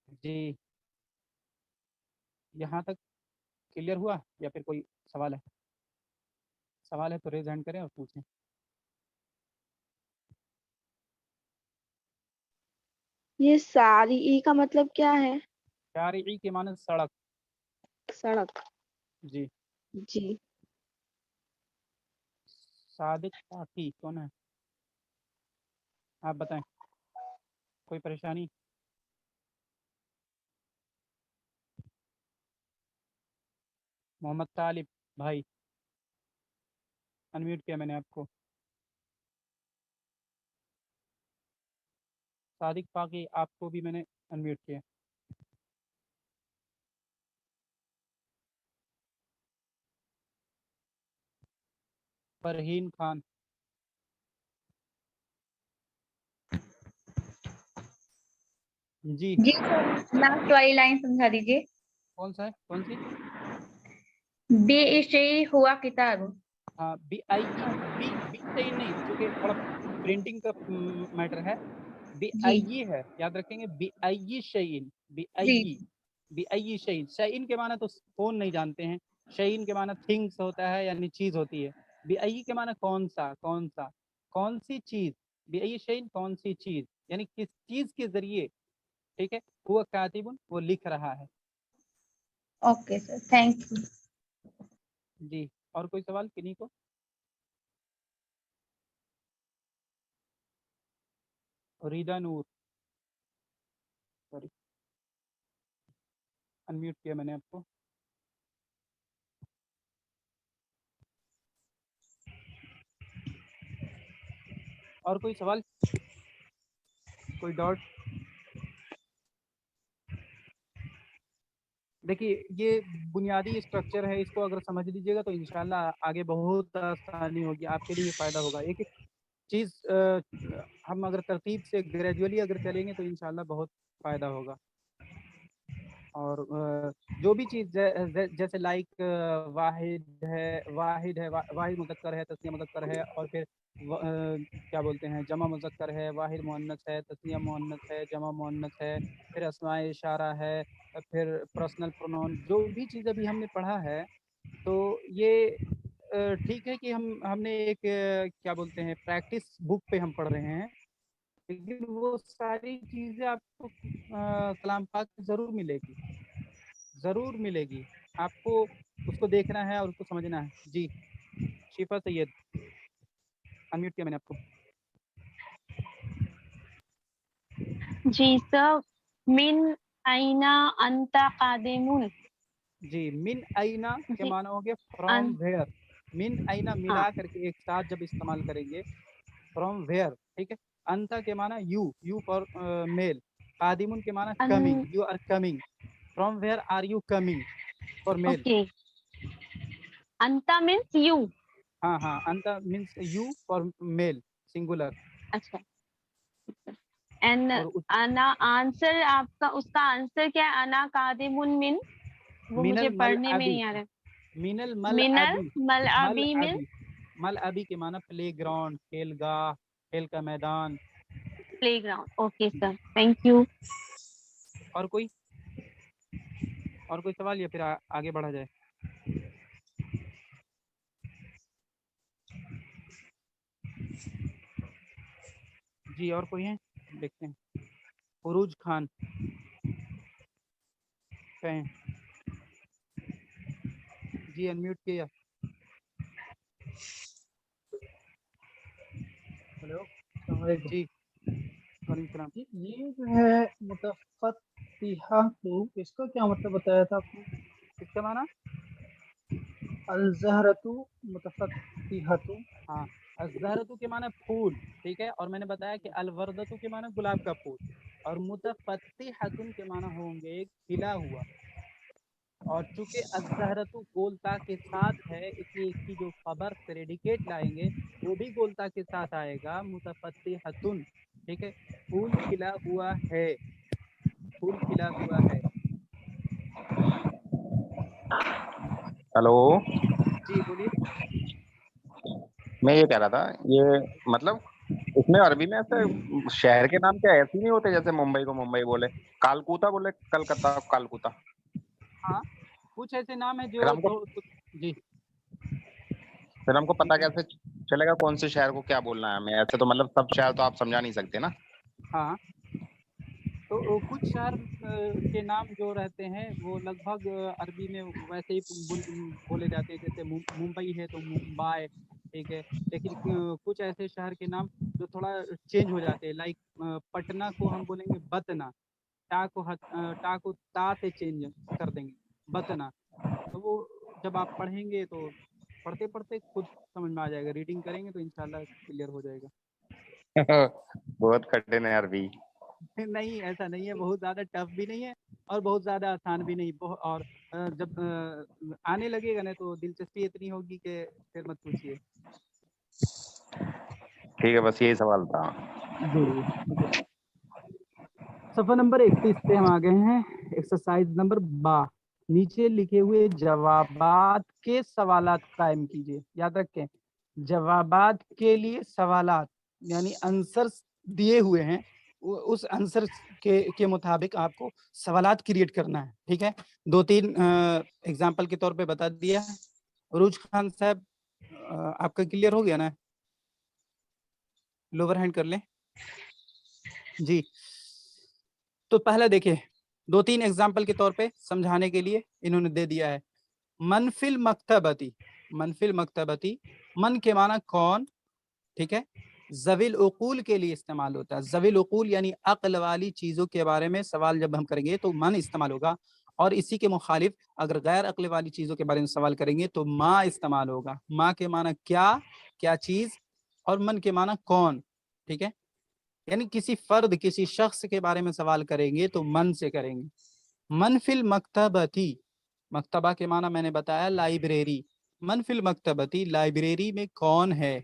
जी, यहाँ तक क्लियर हुआ या फिर कोई सवाल है? सवाल है तो रेज हैंड करें और पूछें। ये सारी ई का मतलब क्या है? शारिई के माने सड़क। सड़क। जी। जी। सादिक ताकी कौन है, आप बताएं, कोई परेशानी? मोहम्मद तालिब भाई, अनम्यूट किया मैंने आपको। सादिक पाकी आपको भी मैंने अनम्यूट किया। फरहीन खान, जी। जी सर, लास्ट वाली लाइन समझा दीजिए। कौन सा है, कौन सी? बे हुआ किताब। हाँ, बी आई बी बी सही नहीं, क्योंकि थोड़ा प्रिंटिंग का मैटर है। बी जी आई है, याद रखेंगे, बी आई शईन, बी जी आई, बी आई शईन। शईन के माना तो कौन नहीं जानते हैं, शईन के माना थिंग्स होता है, यानी चीज होती है। बी आई के माना कौन सा, कौन सा, कौन सी चीज, बी आई शईन कौन सी चीज, यानी किस चीज के जरिए, ठीक है। हुआ कातिबुन, वो लिख रहा है। Okay sir, thank you. जी, और कोई सवाल किन्हीं को? रीदा नूर, सॉरी, अनम्यूट किया मैंने आपको। और कोई सवाल, कोई डाउट? देखिए, ये बुनियादी स्ट्रक्चर है, इसको अगर समझ लीजिएगा तो इंशाल्लाह आगे बहुत आसानी होगी, आपके लिए फ़ायदा होगा। एक एक चीज़ हम अगर तरतीब से ग्रेजुअली अगर चलेंगे तो इंशाल्लाह बहुत फ़ायदा होगा। और जो भी चीज़ जैसे लाइक वाहिद है, वाहिद मुज़क्कर है, तस्निया मुज़क्कर है, और फिर क्या बोलते हैं, जमा मुज़क्कर है, वाहिद मुअन्नस है, तस्निया मुअन्नस है, जमा मुअन्नस है, फिर अस्माए इशारा है, फिर पर्सनल प्रोनाउन, जो भी चीज़ अभी हमने पढ़ा है, तो ये ठीक है कि हमने एक क्या बोलते हैं, प्रैक्टिस बुक पे हम पढ़ रहे हैं, लेकिन वो सारी चीज़ें आपको कलाम पाक में ज़रूर मिलेगी, ज़रूर मिलेगी। आपको उसको देखना है और उसको समझना है। जी, शिफा सैयद, अनम्यूट किया मैंने आपको। जी सर, मिन आइना अंता कादिमुन। जी, मिन आइना के जी। माना हो गया फ्रॉम अन वेयर। मिन आइना हाँ। मिला करके एक साथ जब इस्तेमाल करेंगे, फ्रॉम वेयर, ठीक है। अंता के माना यू, यू फॉर मेल। कादिमुन के माना an coming, you are coming. From where are you coming, for male. Okay, अंता मीन्स यू। हाँ हाँ, अंता means you for male, singular. अच्छा। एंड और अना आंसर आपका, उसका आंसर क्या है? अना कादिमुन मिन, वो मुझे मिनल मल पढ़ने में अबी, नहीं आ रहा। मिनल मल मिनल अबी, मल मल अबी मिन अबी, मल अबी के माना प्ले ग्राउंड, खेलगाह, खेल का मैदान। Playground. Okay sir, thank you. और कोई, और कोई सवाल या फिर आगे बढ़ा जाए? जी, और कोई है, देखते हैं। उरूज खान कहें, जी अनम्यूट किया। हेलो, अस्सलाम वालेकुम। जी, वालेकुम सलाम। ये जो है मुतफ़त्तिहातु, इसका क्या मतलब बताया था आपने? किसका माना? अल-ज़हरतु मुतफ़त्तिहातु। हाँ, अज़हरतु के माना फूल, ठीक है। और मैंने बताया कि अलवर्दतु के माना गुलाब का फूल, और मुतफ़त्तिहतुन के माना होंगे खिला हुआ। और चूंकि अज़हरतु गोलता के साथ है इसलिए इसकी जो खबर प्रेडिकेट लाएंगे वो भी गोलता के साथ आएगा, मुतफत्तिहतुन। ठीक है, फूल खिला हुआ है, फूल खिला हुआ है। हेलो, जी बोलिए। मैं ये कह रहा था, ये मतलब इसमें अरबी में ऐसे शहर के नाम क्या ऐसे नहीं होते, जैसे मुंबई को मुंबई बोले, कालकूता बोले कलकत्ता को कालकूता। हाँ, कुछ ऐसे नाम है फिर जो हमको जी फिर हमको पता जी, कैसे चलेगा कौन से शहर को क्या बोलना है हमें? ऐसे तो मतलब सब शहर तो आप समझा नहीं सकते ना। हाँ, तो कुछ शहर के नाम जो रहते हैं वो लगभग अरबी में वैसे ही बोले जाते हैं, जैसे मुंबई है तो मुंबई। ठीक है, लेकिन कुछ ऐसे शहर के नाम जो थोड़ा चेंज हो जाते हैं, लाइक पटना को हम बोलेंगे बतना, टा को ता से चेंज कर देंगे, बतना। तो वो जब आप पढ़ेंगे तो पढ़ते पढ़ते खुद समझ में आ जाएगा, रीडिंग करेंगे तो इंशाल्लाह क्लियर हो जाएगा। बहुत कठिन है अरबी। नहीं, ऐसा नहीं है, बहुत ज़्यादा टफ भी नहीं है और बहुत ज़्यादा आसान भी नहीं। और जब आने लगेगा ना तो दिलचस्पी इतनी होगी कि फिर मत पूछिए। ठीक है, बस यही सवाल था। सफा नंबर 31 पे हम आ गए हैं, एक्सरसाइज नंबर 12। नीचे लिखे हुए जवाबात के सवालात कायम कीजिए। याद रखें, जवाबात के लिए सवालात यानी आंसर्स दिए हुए हैं, उस आंसर के मुताबिक आपको सवालात क्रिएट करना है। ठीक है, 2-3 एग्जाम्पल के तौर पे बता दिया है। उरूज खान साहब, आपका क्लियर हो गया ना? लोअर हैंड कर लें जी। तो पहले देखिए, 2-3 एग्जाम्पल के तौर पे समझाने के लिए इन्होंने दे दिया है। मनफिल मकतबती, मनफिल मकतबती, मन के माना कौन। ठीक है, जविल उकूल के लिए इस्तेमाल होता है। जविल उकूल यानी अक्ल वाली चीजों के बारे में सवाल जब हम करेंगे तो मन इस्तेमाल होगा, और इसी के मुखालिफ अगर गैर अक्ल वाली चीजों के बारे में सवाल करेंगे तो माँ इस्तेमाल होगा। माँ के माना क्या, क्या चीज, और मन के माना कौन। ठीक है, यानी किसी फर्द, किसी शख्स के बारे में सवाल करेंगे तो मन से करेंगे। मनफिल मकतबती, मकतबा के माना मैंने बताया लाइब्रेरी। मनफिल मकतबती, लाइब्रेरी में कौन है।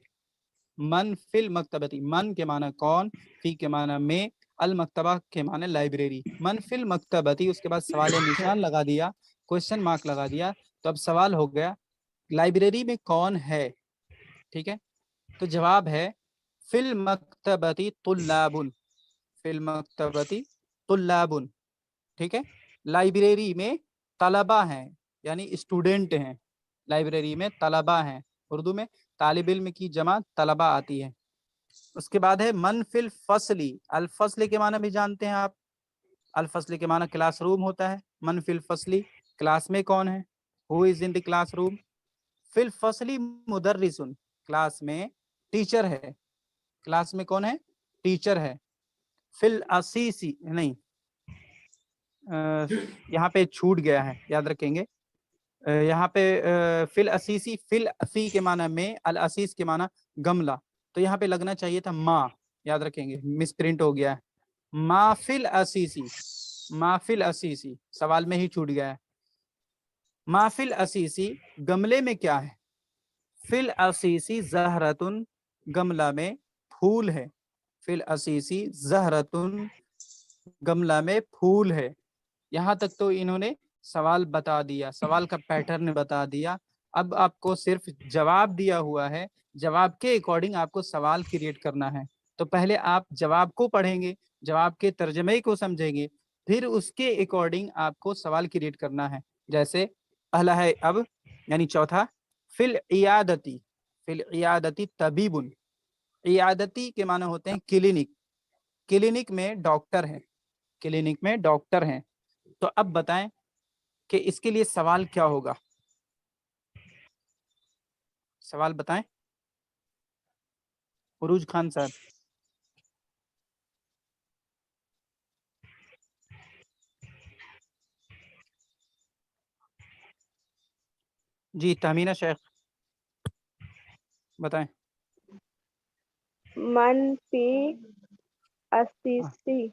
मन फिल मकतबती, मन के माना कौन, फी के माना में, अल मकतबा के माना लाइब्रेरी। मन फिल मकतबती, उसके बाद सवाल निशान लगा दिया, क्वेश्चन मार्क लगा दिया, तो अब सवाल हो गया लाइब्रेरी में कौन है। ठीक है, तो जवाब है फिल मकतबती तुल्लाबुन, फिल मकतबती तुल्लाबुन। ठीक है, लाइब्रेरी में तलबा हैं यानी स्टूडेंट हैं, लाइब्रेरी में तलबा हैं। उर्दू में तालिब इल्म की जमा तलबा आती है। उसके बाद है मन फिल फसली, अल फसल के माना भी जानते हैं आप, अल फसल के माना क्लास रूम होता है। मन फिल फसली, क्लास में कौन है, who is in the classroom. फिल फसली मुदर्रिसुन, क्लास में टीचर है, क्लास में कौन है, टीचर है। फिल असीसी नहीं, यहाँ पे छूट गया है, याद रखेंगे। यहाँ पे फिल असीसी, फिल असी के माना में, अल असीस के माना गमला, तो यहाँ पे लगना चाहिए था माँ, याद रखेंगे, मिस प्रिंट हो गया है। माफिल असीसी, माफिल असीसी सवाल में ही छूट गया है। माफिल असीसी, गमले में क्या है। फिल असीसी जहरतुन, गमला में फूल है। फिल असीसी जहरतुन, गमला में फूल है। यहाँ तक तो इन्होंने सवाल बता दिया, सवाल का पैटर्न बता दिया। अब आपको सिर्फ जवाब दिया हुआ है, जवाब के अकॉर्डिंग आपको सवाल क्रिएट करना है। तो पहले आप जवाब को पढ़ेंगे, जवाब के तर्जमे को समझेंगे, फिर उसके अकॉर्डिंग आपको सवाल क्रिएट करना है। जैसे पहला है अब, यानी चौथा, फिल इयादती, फिल इयादती तबीबुन। इयादती के माने होते हैं क्लिनिक, क्लिनिक में डॉक्टर है, क्लिनिक में डॉक्टर हैं। तो अब बताएं कि इसके लिए सवाल क्या होगा, सवाल बताएं उरूज खान साहब। जी तहमीना शेख बताएं। मनफी अस्सी,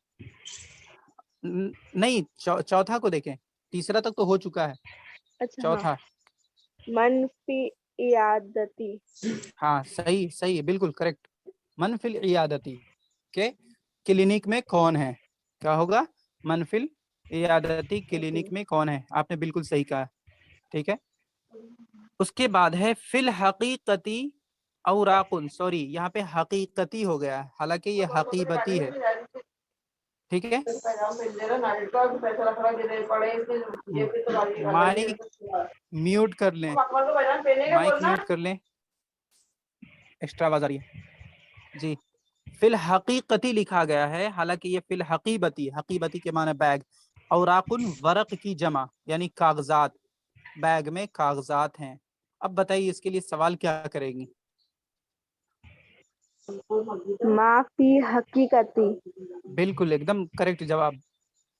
नहीं, चौथा को देखें, तीसरा तक तो हो चुका है, अच्छा हाँ, चौथा। मन फी इयादती। हाँ सही सही है, बिल्कुल करेक्ट। मन फिल इयादती के क्लिनिक में कौन है, क्या होगा? मन फिल इयादती क्लिनिक में कौन है, आपने बिल्कुल सही कहा। ठीक है, उसके बाद है फिल हकीकती औराकुन, सॉरी यहाँ पे हकीकती हो गया है, हालांकि ये हकीबती है। ठीक है, माइक म्यूट कर लें, माइक म्यूट कर लें, एक्स्ट्रा आवाज आ रही है जी। फिल हकीकती लिखा गया है, हालांकि ये फिल हकीबती, हकीबती के माने बैग, औराकुन वरक की जमा यानी कागजात, बैग में कागजात हैं। अब बताइए इसके लिए सवाल क्या करेंगी? माफी हकीकती। बिल्कुल एकदम करेक्ट जवाब,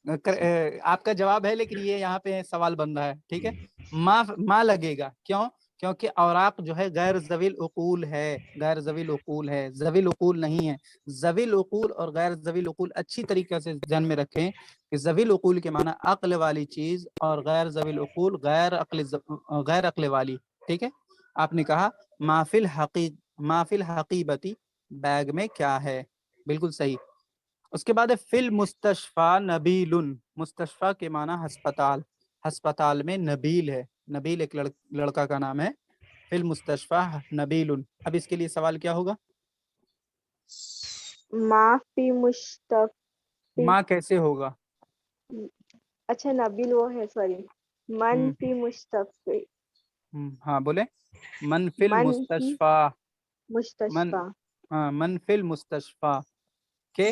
आपका जवाब है, लेकिन ये यहाँ पे सवाल बन रहा है। ठीक है, माँ लगेगा, क्यों? क्योंकि औराक जो है गैर ज़वील उकूल है, गैर ज़वील उकूल है, ज़वील उकूल नहीं है। ज़वील उकूल और गैर ज़वील उकूल अच्छी तरीके से ध्यान में रखें कि ज़वील उकूल के माना अक्ल वाली चीज और गैर ज़वील उकूल गैर अक्ल वाली। ठीक है, आपने कहा माफिल हकीबती, बैग में क्या है, बिल्कुल सही। उसके बाद है फिल मुस्तशफा नबीलुन, मुस्तशफा के माना अस्पताल, अस्पताल में नबील है, नबील एक लड़का का नाम है। फिल मुस्तशफा नबीलुन, अब इसके लिए सवाल क्या होगा? माफी मुश्तफ। माँ कैसे होगा? अच्छा नबील वो है, सॉरी। मन फी मुश्तफ। हाँ बोले, मन फिल मन की मुस्तशफा, मन, मुस्तशफा। हाँ मन फिल मुस्तशफा के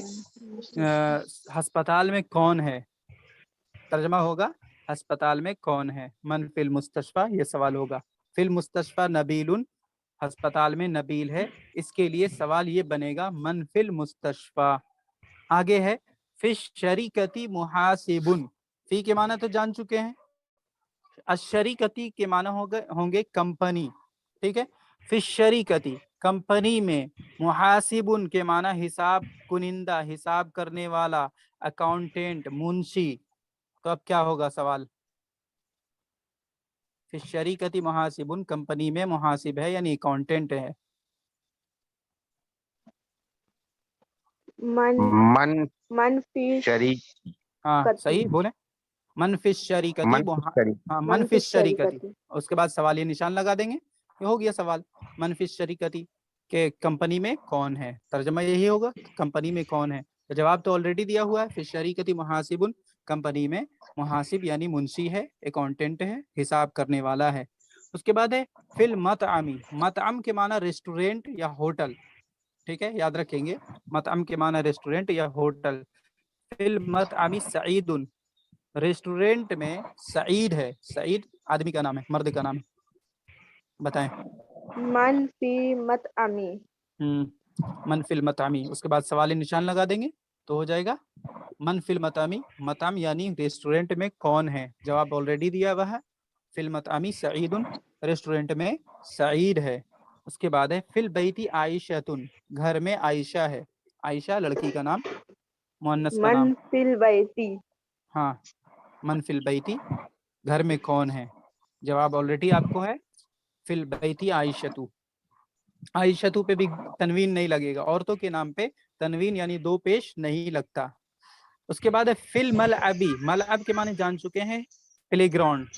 अस्पताल में कौन है, तर्जमा होगा अस्पताल में कौन है, मन फिल मुस्तशफा, ये सवाल होगा। फिल मुस्तशफा नबीलुन, अस्पताल में नबील है, इसके लिए सवाल ये बनेगा मन फिल मुस्तशफा। आगे है फिश शरीकती मुहासिबुन, फी के माना तो जान चुके हैं, अशरीकती के माना होंगे कंपनी। ठीक है, फिश शरीकती कंपनी में, मुहासिबुन के माना हिसाब कुनिंदा, हिसाब करने वाला, अकाउंटेंट, मुंशी। तो अब क्या होगा सवाल? फिश शरीकती मुहासिबुन, कंपनी में मुहासिब है यानी अकाउंटेंट है। मन फी शरीक, हाँ सही बोले, मन फिश शरीकती, हाँ मन फिश शरीकती। उसके बाद सवाल ये निशान लगा देंगे, ये हो गया सवाल। मन फिश शरीकती के कंपनी में कौन है, तर्जमा यही होगा, कंपनी में कौन है। तो जवाब तो ऑलरेडी दिया हुआ है, फिश शरीकती मुहासिबुन, कंपनी में मुहासिब यानी मुंशी है, अकाउंटेंट है, हिसाब करने वाला है। उसके बाद है फिल मतअमी, मतअम के माना रेस्टोरेंट या होटल। ठीक है, याद रखेंगे, मतअम के माना रेस्टोरेंट या होटल। फिल मतअमी सईदुन, रेस्टोरेंट में सईद है, सईद आदमी का नाम है, मर्द का नाम है, बताएं। मन फी मतअमी। मन फिल मतअमी, उसके बाद सवाल निशान लगा देंगे तो हो जाएगा मन फिल मतअमी, मतअम यानी रेस्टोरेंट में कौन है, जवाब ऑलरेडी दिया हुआ है, फिल मतअमी सईदुन, रेस्टोरेंट में सईद है। उसके बाद है फिल बैती आयशतुन, घर में आयशा है, आयशा लड़की का नाम, मुअन्नस का नाम। मन फिल बैती। हाँ, मन फिल बैती, घर में कौन है, जवाब ऑलरेडी आपको है, फिल बैती आयशतु। आयशतु पे भी तनवीन नहीं लगेगा, औरतों के नाम पे तनवीन यानी दो पेश नहीं लगता। उसके बाद है फिल मलअबी, मलअब के माने जान चुके हैं, प्लेग्राउंड,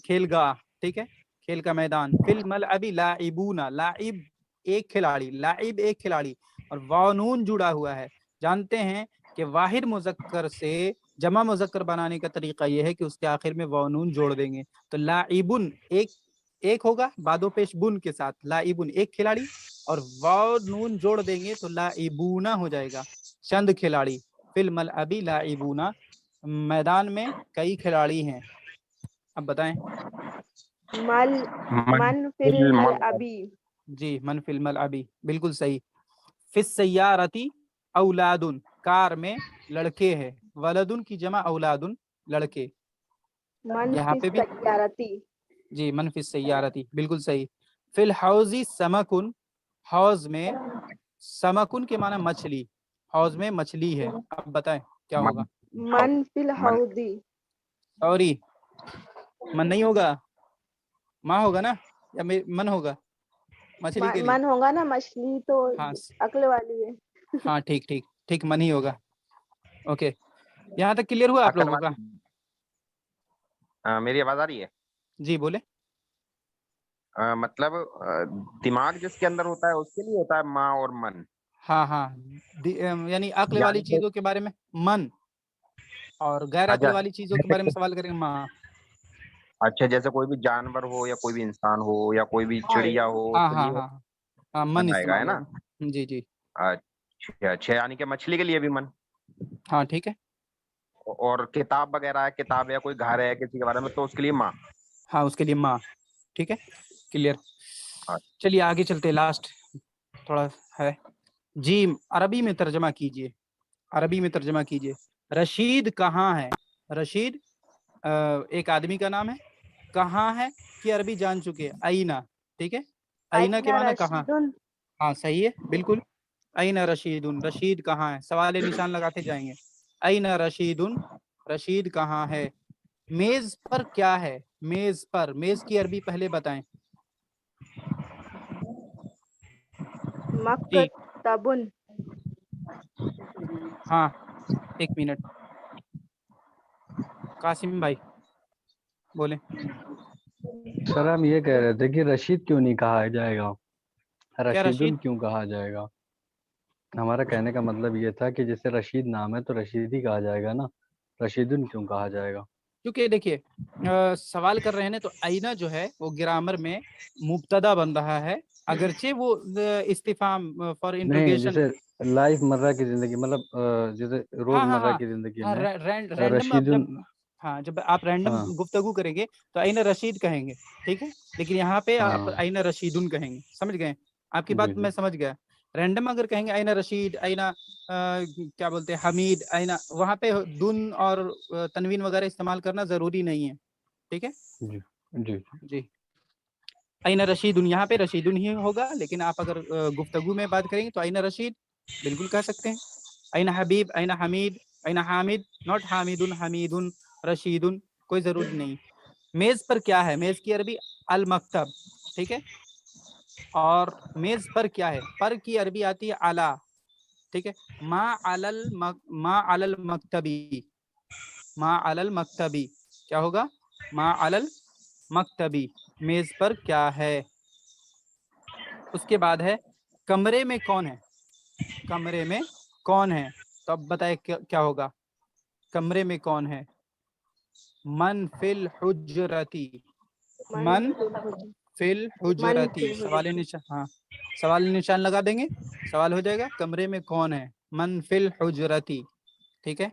खेलगाह। ठीक है, खेल का मैदान। फिल मलअबी लाइबूना, लाइब एक खिलाड़ी, लाइब एक खिलाड़ी, और वानून जुड़ा हुआ है। जानते हैं कि वाहिद मुजक्कर से जमा मुजक्कर बनाने का तरीका यह है कि उसके आखिर में वानून जोड़ देंगे। तो लाइबुन एक होगा बादो पेश बुन के साथ, लाइबुन एक खिलाड़ी, और वानून जोड़ देंगे तो लाइबूना हो जाएगा, चंद खिलाड़ी। फिल मलअबी लाइबूना, मैदान में कई खिलाड़ी हैं। अब बताएं। मन फिल मलअबी। जी, मन फिल मलअबी, बिल्कुल सही। फिस सय्यारती औलादुन, कार में लड़के हैं, वलदुन की जमा औलादुन, लड़के। यहाँ पे भी जी, मन फिस सय्यारती, बिल्कुल सही। फिल हौजी समकुन, हौज में, समकुन के माना मछली, हौज में मछली है। अब बताएं क्या होगा? मन फिल हौदी। सॉरी, मन नहीं होगा, माँ होगा ना, या मन होगा मछली के लिए? मन होगा ना, मछली तो हाँ अक्ल वाली है। हाँ, ठीक ठीक ठीक, मन ही होगा। ओके, यहाँ तक क्लियर हुआ आप अक्ल लोगों का? वाली। मेरी आवाज आ रही है? जी बोले। मतलब दिमाग जिसके अंदर होता है उसके लिए होता है माँ और मन। हाँ हाँ, यानी अक्ल वाली यानी कि चीजों के बारे में मन, और गैर अक्ल अच्छा, वाली चीजों के जैसे बारे में सवाल करेंगे माँ। अच्छा, जैसे कोई भी जानवर हो या कोई भी इंसान हो या कोई भी चिड़िया हो, हाँ उसके हाँ लिए हाँ हाँ, मन मन आएगा, है इस्तेमाल ना? होगा। जी जी, अच्छा अच्छा, यानी कि मछली के लिए भी मन। हाँ ठीक है। और किताब वगैरह है, किताब या कोई घर है किसी के बारे में, तो उसके लिए माँ। हाँ, उसके लिए माँ, ठीक है, क्लियर। हाँ। चलिए आगे चलते, लास्ट थोड़ा है जी। अरबी में तर्जमा कीजिए, अरबी में तर्जमा कीजिए। रशीद कहाँ है? रशीद एक आदमी का नाम है, कहाँ है कि अरबी जान चुके हैं, आईना, ठीक है। आईना के आइना माना कहाँ? रशीदुन। हाँ सही है, बिल्कुल। आईना रशीदुन, रशीद कहाँ है, सवाल निशान लगाते जाएंगे। आईना रशीदुन, रशीद कहाँ है। मेज पर क्या है? मेज पर, मेज की अरबी पहले बताएं जी। मकतबुन। हाँ, एक मिनट, कासिम भाई बोले। सर हम ये कह रहे थे कि रशीद क्यों नहीं कहा जाएगा, क्या रशीदुन रशीद? क्यों कहा जाएगा? हमारा कहने का मतलब ये था कि जैसे रशीद नाम है तो रशीद ही कहा जाएगा ना, रशीदुन क्यों कहा जाएगा? क्योंकि देखिए सवाल कर रहे हैं ना, तो आईना जो है वो ग्रामर में मुब्तदा बन रहा है, अगरचे वो इस्तिफाम फॉर नहीं, इंट्रोगेशन। जैसे लाइफ मर्रा की जिंदगी, मतलब जैसे हाँ हाँ रोजमर्रा हाँ की जिंदगी हाँ, में रैंडम आप रशीदुन। जब, हाँ जब आप रैंडम हाँ गुफ्तगू करेंगे तो आईना रशीद कहेंगे, ठीक है। लेकिन यहाँ पे आप हाँ आईना रशीदुन कहेंगे, समझ गए? आपकी जी बात जी मैं समझ गया। रैंडम अगर कहेंगे आईना रशीद, आईना क्या बोलते हैं हमीद, आईना, वहाँ पे दुन और तनवीन वगैरह इस्तेमाल करना जरूरी नहीं है, ठीक है जी जी। जी। आईना रशीदुन, यहाँ पे रशीदुन ही होगा, लेकिन आप अगर गुफ्तगू में बात करेंगे तो आईना रशीद बिल्कुल कह सकते हैं। आईना हबीब, आईना हमीद, आईना हामिद, नॉट हामिदुन, हमीदुन, रशीदुन, कोई जरूरी नहीं। मेज पर क्या है? मेज की अरबी अल मकतब, ठीक है। और मेज पर क्या है? पर की अरबी आती है अला, ठीक है। मा अलल मकतबी, मा अलल मकतबी क्या होगा? मा अलल मकतबी, मेज पर क्या है। उसके बाद है कमरे में कौन है? कमरे में कौन है? तो अब बताए क्या होगा? कमरे में कौन है? मन फिल हुजरती, मन फिल हुजरती, सवाल निशान, हाँ सवाल निशान लगा देंगे, सवाल हो जाएगा कमरे में कौन है, मन फिल हुजरती, ठीक है।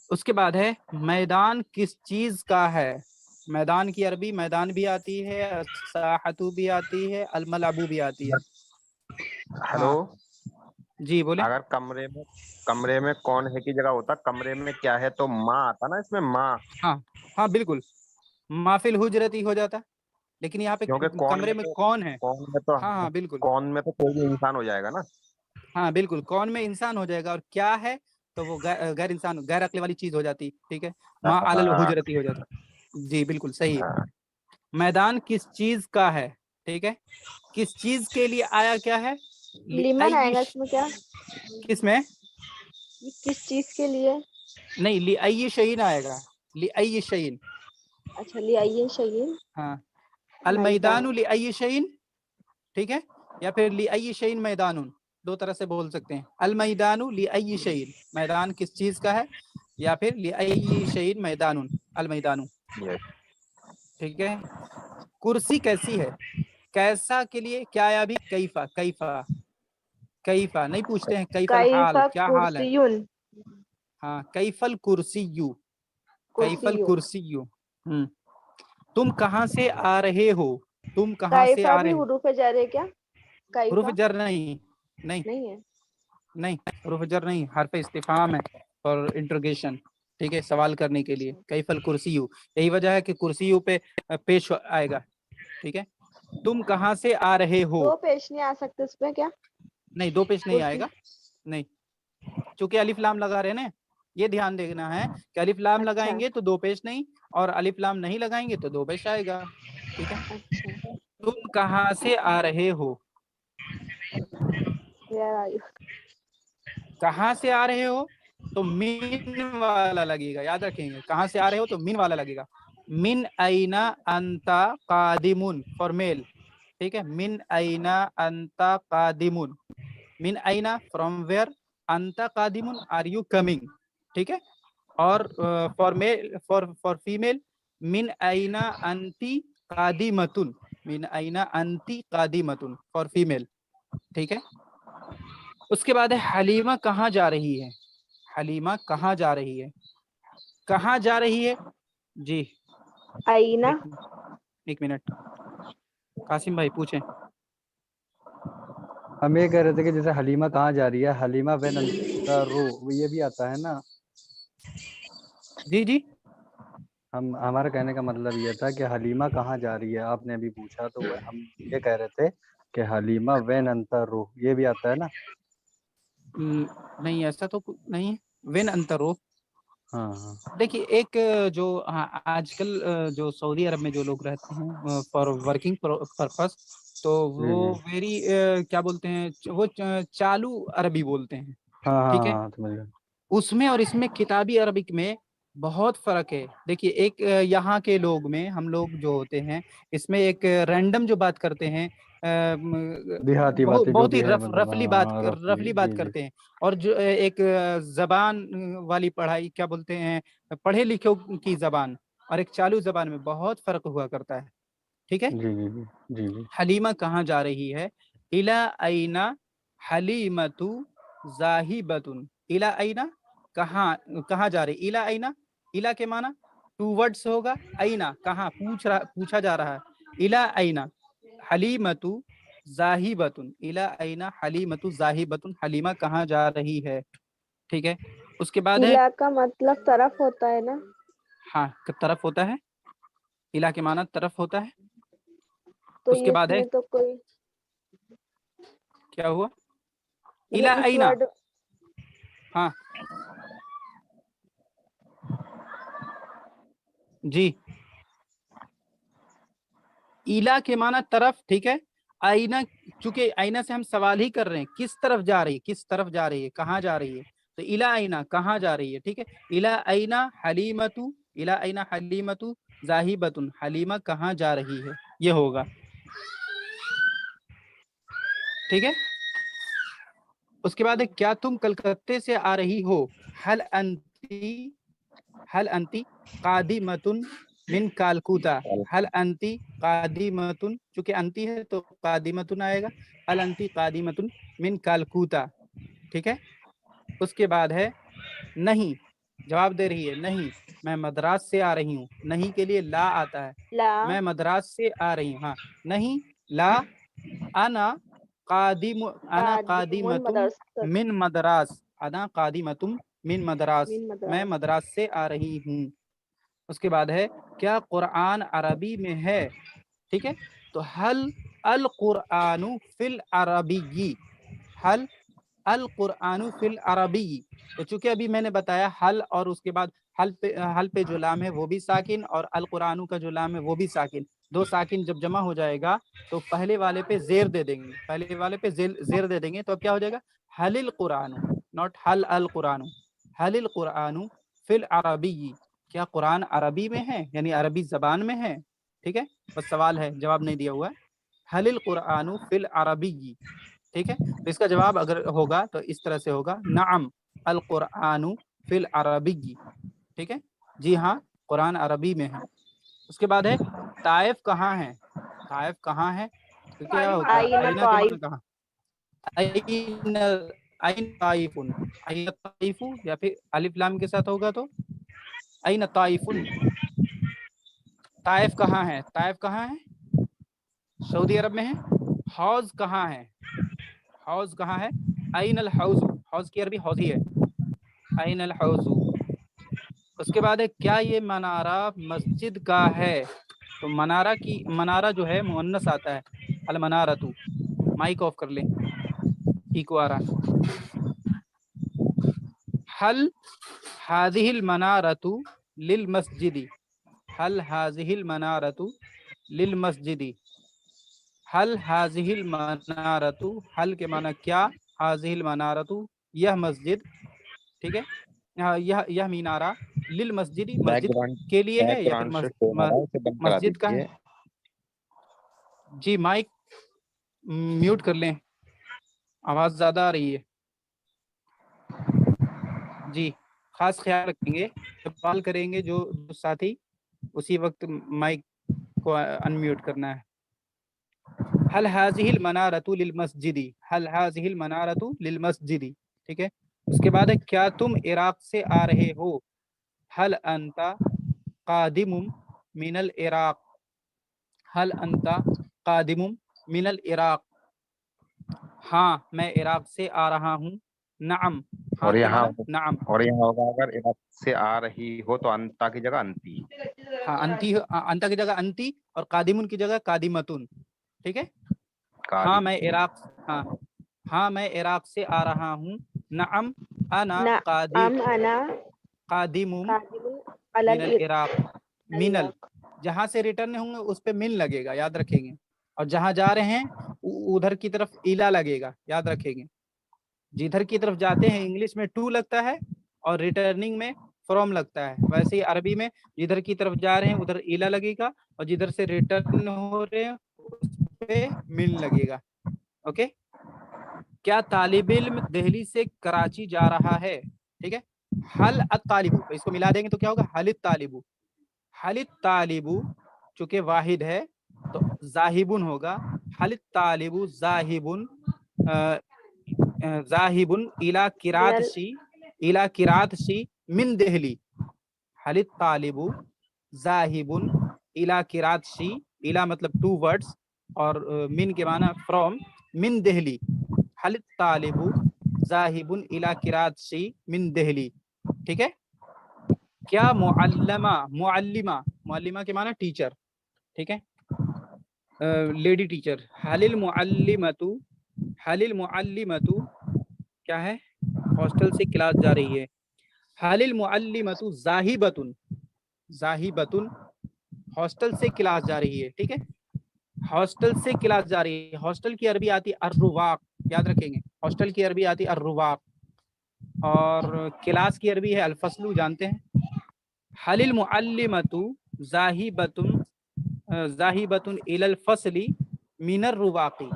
उसके बाद है मैदान किस चीज का है? मैदान की अरबी मैदान भी आती है, साहतु भी आती है, अलमलाबू भी आती है। हेलो। हाँ जी बोले। अगर कमरे में कौन है की जगह होता कमरे में क्या है, तो माँ आता ना इसमें, माँ। हाँ हाँ बिल्कुल, माफिल हुजरती हो जाता, लेकिन यहाँ पे क्योंकि कमरे में कौन है? हाँ हाँ बिल्कुल, कौन में तो कोई भी इंसान हो जाएगा ना। हाँ बिल्कुल, कौन में इंसान हो जाएगा, और क्या है तो वो गैर इंसान, गैर अक्ल वाली चीज हो जाती, ठीक है। माँ अलल हाँ, हुजरती हो जाता, जी बिल्कुल सही है। हाँ। मैदान किस चीज का है, ठीक है। किस चीज के लिए आया क्या है? लिमन आएगा इसमें क्या? किसमें? किस चीज के लिए? नहीं, लिअय्यि शैइन आएगा, लिअय्यि शैइन। अच्छा, ले आइए शहीन। हाँ, अल मैदानु लिअय्यि शैइन, ठीक है, या फिर लिअय्यि शैइन मैदानुन, दो तरह से बोल सकते हैं। अल मैदानु लिअय्यि शैइन, मैदान किस चीज का है, या फिर लिअय्यि शैइन मैदानुन, अल मैदानु, ठीक है। कुर्सी कैसी है? कैसा के लिए क्या आया अभी? कैफा, कैफा, कैफा नहीं पूछते हैं, कैफल हाल, कैफा क्या हाल है। कुर्सियुन। हाँ, कैफल कुर्सियु, कैफल कुर्सियु। कुर्सियु। तुम कहाँ से आ रहे हो? तुम कहाँ से कैफा आ भी रहे हो? हुरूफ जर है क्या? हुरूफ कैफा जर नहीं, नहीं नहीं है। नहीं, हुरूफ जर नहीं, हर्फ इस्तिफाम है और इंट्रोगेशन, ठीक है, सवाल करने के लिए। कैफल कुर्सियु, यही वजह है कि कुर्सियु पे पेश आएगा, ठीक है। तुम कहाँ से आ रहे हो? दो पेश नहीं आ सकते उसमें क्या? नहीं, दो पेश नहीं कुर्सी। आएगा, नहीं, चूंकि अलिफ लाम लगा रहे हैं ना, یہ دھیان دینا ہے کہ الف لام اچھا لگائیں گے تو 2 پیش نہیں، اور الف لام نہیں لگائیں گے تو 2 پیش آئے گا. ٹھیک ہے. اچھا تم کہاں سے آ رہے ہو؟ کہاں سے آ رہے ہو تو مین والا لگے گا، یاد رکھیں گے. کہاں سے آ رہے ہو تو مین والا لگے گا. من اینا انتا قادمون فار میل. ٹھیک ہے. من اینا انتا قادمون. من اینا فرام ویئر، انتا قادمون آر یو کمنگ. ٹھیک ہے. اور فار میل فار فیمیل من اینا انتی قادمتن. من اینا انتی قادمتن فار فیمیل. ٹھیک ہے. اس کے بعد ہے حلیمہ کہاں جا رہی ہے؟ حلیمہ کہاں جا رہی ہے؟ کہاں جا رہی ہے؟ جی آئینہ ایک منٹ قاسم بھائی پوچھیں. ہم یہ کہہ رہے تھے کہ جیسے حلیمہ کہاں جا رہی ہے، حلیمہ وین رو یہ بھی آتا ہے نا. جی جی ہمارا کہنے کا مطلب یہ تھا کہ حلیمہ کہاں جا رہی ہے، آپ نے ابھی پوچھا تو ہم یہ کہہ رہے تھے کہ حلیمہ وین انتر رو یہ بھی آتا ہے نا. نہیں ایسا تو نہیں ہے. وین انترو ہاں ہاں دیکھیے ایک جو آج کل جو سعودی عرب میں جو لوگ رہتے ہیں فار ورکنگ پرپس، تو جی وہ جی ویری کیا بولتے ہیں، وہ چالو عربی بولتے ہیں. ہاں ہاں ٹھیک ہے. ہاں سمجھ گیا. اس میں اور اس میں کتابی عربک میں بہت فرق ہے. دیکھیے ایک یہاں کے لوگ میں ہم لوگ جو ہوتے ہیں اس میں ایک رینڈم جو بات کرتے ہیں، دیہاتی باتیں جو بہت ہی بھی ہے مطلب رفلی بات جی جی کرتے ہیں. اور جو ایک زبان والی پڑھائی کیا بولتے ہیں، پڑھے لکھوں کی زبان اور ایک چالو زبان میں بہت فرق ہوا کرتا ہے. ٹھیک ہے. جی جی جی جی جی حلیمہ کہاں جا رہی ہے؟ الا اینا حلیمۃ ذاہبۃ. الا اینا کہاں جا رہی. الا اینا، الا کے معنی 2 ورڈز ہوگا. اینا کہاں، پوچھا جا رہا ہے. الا اینا حلیمۃ ذاہبۃ. الا اینا حلیمۃ ذاہبۃ. حلیمہ کہاں جا رہی ہے. ٹھیک ہے. اس کے بعد ہے الا کا مطلب طرف ہوتا ہے نا. ہاں طرف ہوتا ہے. الا کے معنی طرف ہوتا ہے. تو اس کے اس بعد ہے میں تو کوئی کیا ہوا. مطلب الا اس اینا، ورڈ ہاں جی ایلا کے معنی طرف. ٹھیک ہے. آئینہ، چونکہ آئینہ سے ہم سوال ہی کر رہے ہیں کس طرف جا رہی ہے، کس طرف جا رہی ہے، کہاں جا رہی ہے. تو الا آئینہ کہاں جا رہی ہے. ٹھیک ہے. الا آئینہ حلیمۃ. الا آئینہ حلیمۃ ذاہبۃ. حلیمہ کہاں جا رہی ہے یہ ہوگا. ٹھیک ہے. اس کے بعد ہے کیا تم کلکتے سے آ رہی ہو. حل انتی قادمۃ من کالکوتا. حل انتی قادمۃ، چونکہ انتی ہے تو قادمۃ آئے گا. حل انتی قادمۃ من کالکوتا. ٹھیک ہے. اس کے بعد ہے نہیں، جواب دے رہی ہے نہیں میں مدراس سے آ رہی ہوں. نہیں کے لیے لا آتا ہے. لا میں مدراس سے آ رہی ہوں. ہاں نہیں لا. انا قادم قادمۃ المدرسہ من مدراس. انا قادمۃ من مدراس. من میں مدرس. مدراس سے آ رہی ہوں. اس کے بعد ہے کیا قرآن عربی میں ہے. ٹھیک ہے. تو حل القرآن فی العربی. حل القرآن فی العربی. تو چونکہ ابھی میں نے بتایا حل اور اس کے بعد حل پہ جو لام ہے وہ بھی ساکن، اور القرآن کا جو لام ہے وہ بھی ساکن. 2 ساکن جب جمع ہو جائے گا تو پہلے والے پہ زیر دے دیں گے. پہلے والے پہ زیر دے دیں گے تو اب کیا ہو جائے گا حل القرآن، ناٹ حل القرآن. حل القرآن فی العربی. کیا قرآن عربی میں ہے، یعنی عربی زبان میں ہے. ٹھیک ہے. بس سوال ہے، جواب نہیں دیا ہوا ہے. حل القرآن فی العربی. ٹھیک ہے. تو اس کا جواب اگر ہوگا تو اس طرح سے ہوگا نعم القرآن فی العربی. ٹھیک ہے. جی ہاں قرآن عربی میں ہے. اس کے بعد ہے طائف کہاں ہے. طائف کہاں ہے. تو کیا ہوتا ہے آئینہ آئینہ کے طائف. معنی کہاں. این طائف. این طائف یا پھر الف لام کے ساتھ ہوگا تو این طائف. طائف کہاں ہے. طائف کہاں ہے، سعودی عرب میں ہے. حوض کہاں ہے. حوض کہاں ہے. این الحوض. حوض کی عربی حوض ہی ہے. این الحوض. اس کے بعد ہے کیا یہ منارہ مسجد کا ہے. تو منارہ جو ہے مؤنث آتا ہے. المنارۃ. مائک آف کر لیں، ایکو آ رہا. हल हाजिहिल मनारतु लिल मस्जिदी, हल हाजिहिल मनारतु लिल मस्जिदी, हल हाजिहिल मनारतु, हल के माना क्या, हाजिहिल मनारतु यह मस्जिद, ठीक है, यह मीनारा, लिल मस्जिदी मस्जिद बैकग्राउंड के लिए है या फिर बैकग्राउंड से शोर आ रहा है, उसे बंद करा मस्जिद का है। दीजिए। जी माइक म्यूट कर लें, आवाज ज्यादा आ रही है। जी खास ख्याल रखेंगे, जब कॉल करेंगे जो साथी उसी वक्त माइक को अनम्यूट करना है। हल हाजिहिल मनारतु लिल मस्जिदी, हल हाजिहिल मनारतु लिल मस्जिदी, ठीक है। उसके बाद है क्या तुम इराक से आ रहे हो, हल अंता कादिमुम मिनल इराक, हल अंता कादिमुम मिनल इराक, हाँ मैं इराक से आ रहा हूँ। नाम, हाँ और के यहाँ माना नाम, और यहाँ होगा अगर इराक से आ रही हो तो अंता की जगह अंती। हाँ अंती, अंता की जगह अंती और कादिमुन की जगह कादिमतुन, ठीक है। हाँ मैं इराक, हाँ मैं इराक से आ रहा हूँ। नअम अना अना कादिमुम कादिमुन अलल मिनल इराक, मिनल जहाँ से रिटर्न होंगे उस पे मिन लगेगा, याद रखेंगे, और जहाँ जा रहे हैं उधर की तरफ इला लगेगा, याद रखेंगे। जिधर की तरफ जाते हैं इंग्लिश में टू लगता है और रिटर्निंग में फ्रॉम लगता है, वैसे ही अरबी में जिधर की तरफ जा रहे हैं उधर इला लगेगा और जिधर से रिटर्न हो रहे हैं उस पे मिन लगेगा। ओके, क्या तालिब इल्म दिल्ली से कराची जा रहा है, ठीक है। हल अत्तालिबु, तो इसको मिला देंगे तो क्या होगा, हलित तालिबु, हलित तालिबु चूंकि वाहिद है तो जाहिबुन होगा, हलित तालिबु जाहिबुन, जाहिबुन इला किरात शी मिन दिल्ली, हलित तालिबु जाहिबुन इला किरात शी, इला मतलब टू वर्ड्स और मिन के माना फ्रॉम, मिन दिल्ली, हलित तालिबु जाहिबुन इला किरात शी मिन दिल्ली, ठीक है। क्या मुअल्लमा, मुअल्लिमा, मुअल्लिमा के माना टीचर, ठीक है, लेडी टीचर। हलिल मुअल्लिमतु, हलिल मुअल्लिमतु क्या है, हॉस्टल से क्लास जा रही है। हलिल मुअल्लिमतु जाहिबतुन, जाहिबतुन हॉस्टल से क्लास जा रही है, ठीक है, हॉस्टल से क्लास जा रही है। हॉस्टल की अरबी आती है अर्रुवाक, याद रखेंगे, हॉस्टल की अरबी आती है अर्रुवाक और क्लास की अरबी है अल-फस्लु, जानते हैं। हलिल मुअल्लिमतु जाहिबतुन, जाहिबतुन इलल फस्ली मिनर रुवाकी,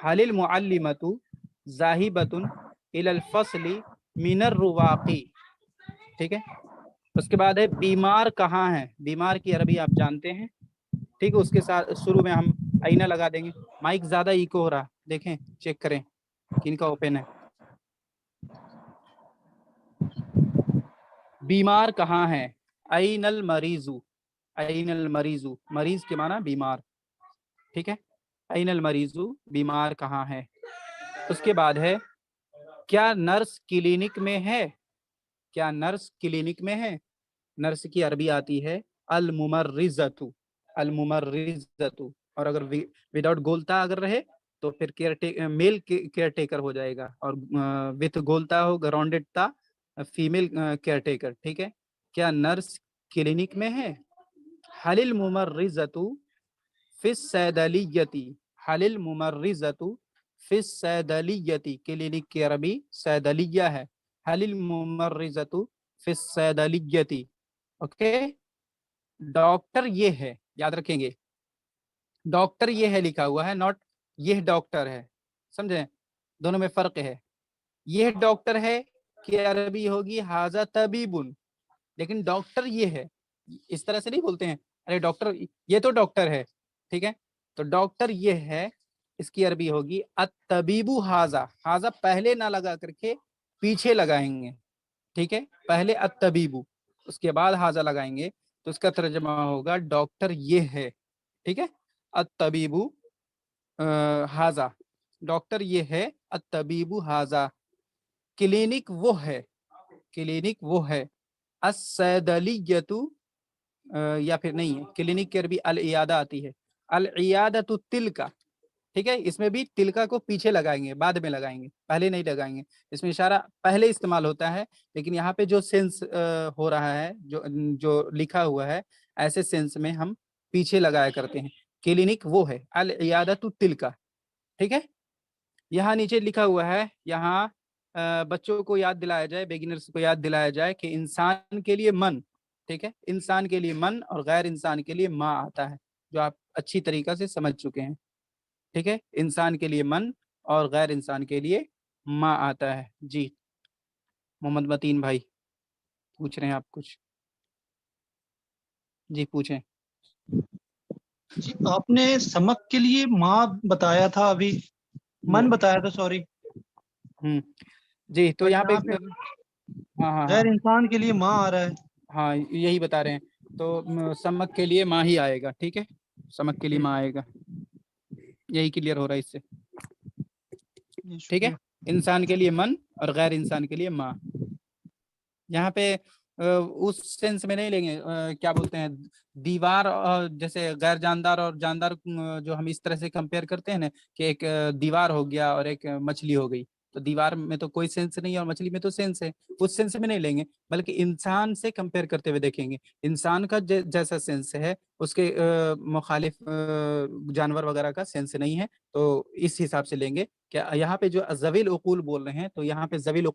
हलिल मुअल्लिमतु जाहिबतुन इलल फस्ली मिनर रुवाकी, ठीक है। उसके बाद है बीमार कहाँ है, बीमार की अरबी आप जानते हैं, ठीक है। उसके साथ शुरू में हम आईना लगा देंगे। माइक ज्यादा इको हो रहा, देखें चेक करें किनका ओपन है। बीमार कहाँ है, ऐनल मरीजू, ऐनल मरीजू, मरीज के माना बीमार, ठीक है, ऐनल मरीजू बीमार कहाँ है। उसके बाद है क्या नर्स क्लिनिक में है, क्या नर्स क्लिनिक में है। नर्स की अरबी आती है अल मुमर्रिज़तु, अल मुमर्रिज़तु, और अगर विदाउट गोलता अगर रहे तो फिर मेल केयर टेकर हो जाएगा, और विथ गोलता हो ग्राउंडेड ता फीमेल केयर टेकर, ठीक है। क्या नर्स क्लिनिक में है। हलिल मुमर्रिज़तु फिस सैदलियती, हलिल मुमर्रिज़तु फिस सैदलियती, क्लिनिक की अरबी सैदलिया है, हलिल मुमर्रिज़तु फिस सैदलियती, ओके। डॉक्टर ये है, याद रखेंगे, डॉक्टर ये है लिखा हुआ है, नॉट यह डॉक्टर है, समझे, दोनों में फर्क है। यह डॉक्टर है कि अरबी होगी हाजा तबीबुन, लेकिन डॉक्टर ये है इस तरह से नहीं बोलते हैं, अरे डॉक्टर ये तो डॉक्टर है, ठीक है। तो डॉक्टर ये है, इसकी अरबी होगी अत-तबीबु हाजा, हाजा पहले ना लगा करके पीछे लगाएंगे, ठीक है, पहले अत-तबीबु उसके बाद हाजा लगाएंगे, तो उसका तर्जमा होगा डॉक्टर ये है, ठीक है। अत-तबीबु हाजा, डॉक्टर ये है, अत-तबीबु हाजा, क्लिनिक वो है, क्लिनिक वो है। अस-सैदलियतु या फिर नहीं है, क्लिनिक की अरबी अल-इयादा आती है, अल-इयादतु तिलका, ठीक है। इसमें भी तिलका को पीछे लगाएंगे, बाद में लगाएंगे, पहले नहीं लगाएंगे। इसमें इशारा पहले इस्तेमाल होता है, लेकिन यहाँ पे जो सेंस हो रहा है, जो लिखा हुआ है, ऐसे सेंस में हम पीछे लगाया करते हैं। क्लिनिक वो है अल इयादतु तिलका, ठीक है। यहाँ नीचे लिखा हुआ है, यहाँ बच्चों को याद दिलाया जाए, बिगिनर्स को याद दिलाया जाए कि इंसान के लिए मन, ठीक है, इंसान के लिए मन और गैर इंसान के लिए माँ आता है, जो आप अच्छी तरीका से समझ चुके हैं, ठीक है। इंसान के लिए मन और गैर इंसान के लिए माँ आता है। जी मोहम्मद मतीन भाई पूछ रहे हैं आप कुछ? जी पूछें। जी आपने समक के लिए माँ बताया था, अभी मन बताया था, सॉरी। जी तो यहाँ पे हाँ गैर इंसान के लिए माँ आ रहा है। हाँ यही बता रहे हैं, तो समक के लिए माँ ही आएगा, ठीक है, समक के लिए माँ आएगा, यही क्लियर हो रहा है इससे, ठीक है। इंसान के लिए मन और गैर इंसान के लिए माँ। यहाँ पे उस सेंस में नहीं लेंगे, क्या बोलते हैं, दीवार जैसे गैर जानदार और जानदार, जो हम इस तरह से कंपेयर करते हैं ना कि एक दीवार हो गया और एक मछली हो गई, तो दीवार में तो कोई सेंस नहीं है और मछली में तो सेंस है, उस सेंस में नहीं लेंगे, बल्कि इंसान से कंपेयर करते हुए देखेंगे। इंसान का जैसा सेंस है उसके मुखालिफ जानवर वगैरह का सेंस नहीं है, तो इस हिसाब से लेंगे। क्या यहाँ पे जो ज़वील उकूल बोल रहे हैं, तो यहाँ पे ज़वील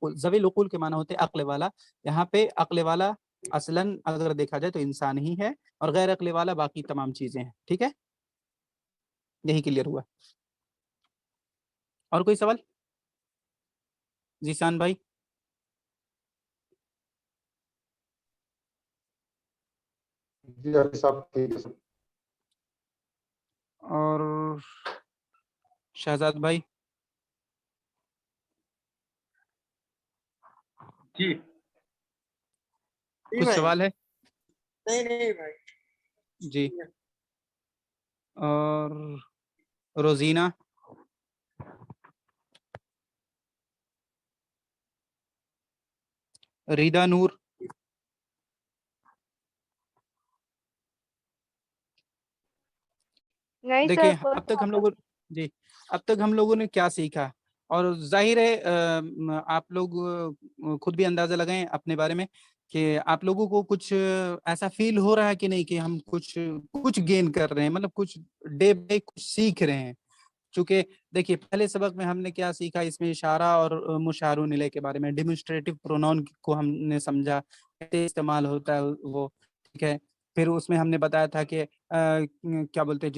उकूल के माना होते हैं अक्ल वाला। यहाँ पे अक्ल वाला असलन अगर देखा जाए तो इंसान ही है, और गैर अक्ल वाला बाकी तमाम चीजें हैं, ठीक है। यही क्लियर हुआ। और कोई सवाल? जीशान भाई। जी अली साहब ठीक है सर। और शहजाद भाई। जी कुछ सवाल है? नहीं भाई जी। और रोजीना। रीदा नूर। नहीं देखिए सर, अब तक हम लोगों ने क्या सीखा, और जाहिर है आप लोग खुद भी अंदाजा लगाएं अपने बारे में कि आप लोगों को कुछ ऐसा फील हो रहा है कि नहीं कि हम कुछ गेन कर रहे हैं, मतलब कुछ डे बाय कुछ सीख रहे हैं। चूंकि देखिए पहले सबक में हमने क्या सीखा, इसमें इशारा और मुशारुन इलैह के बारे में, डेमोन्स्ट्रेटिव प्रोनाउन को हमने समझा कैसे इस्तेमाल होता है वो, ठीक है। फिर उसमें हमने बताया था कि क्या बोलते हैं,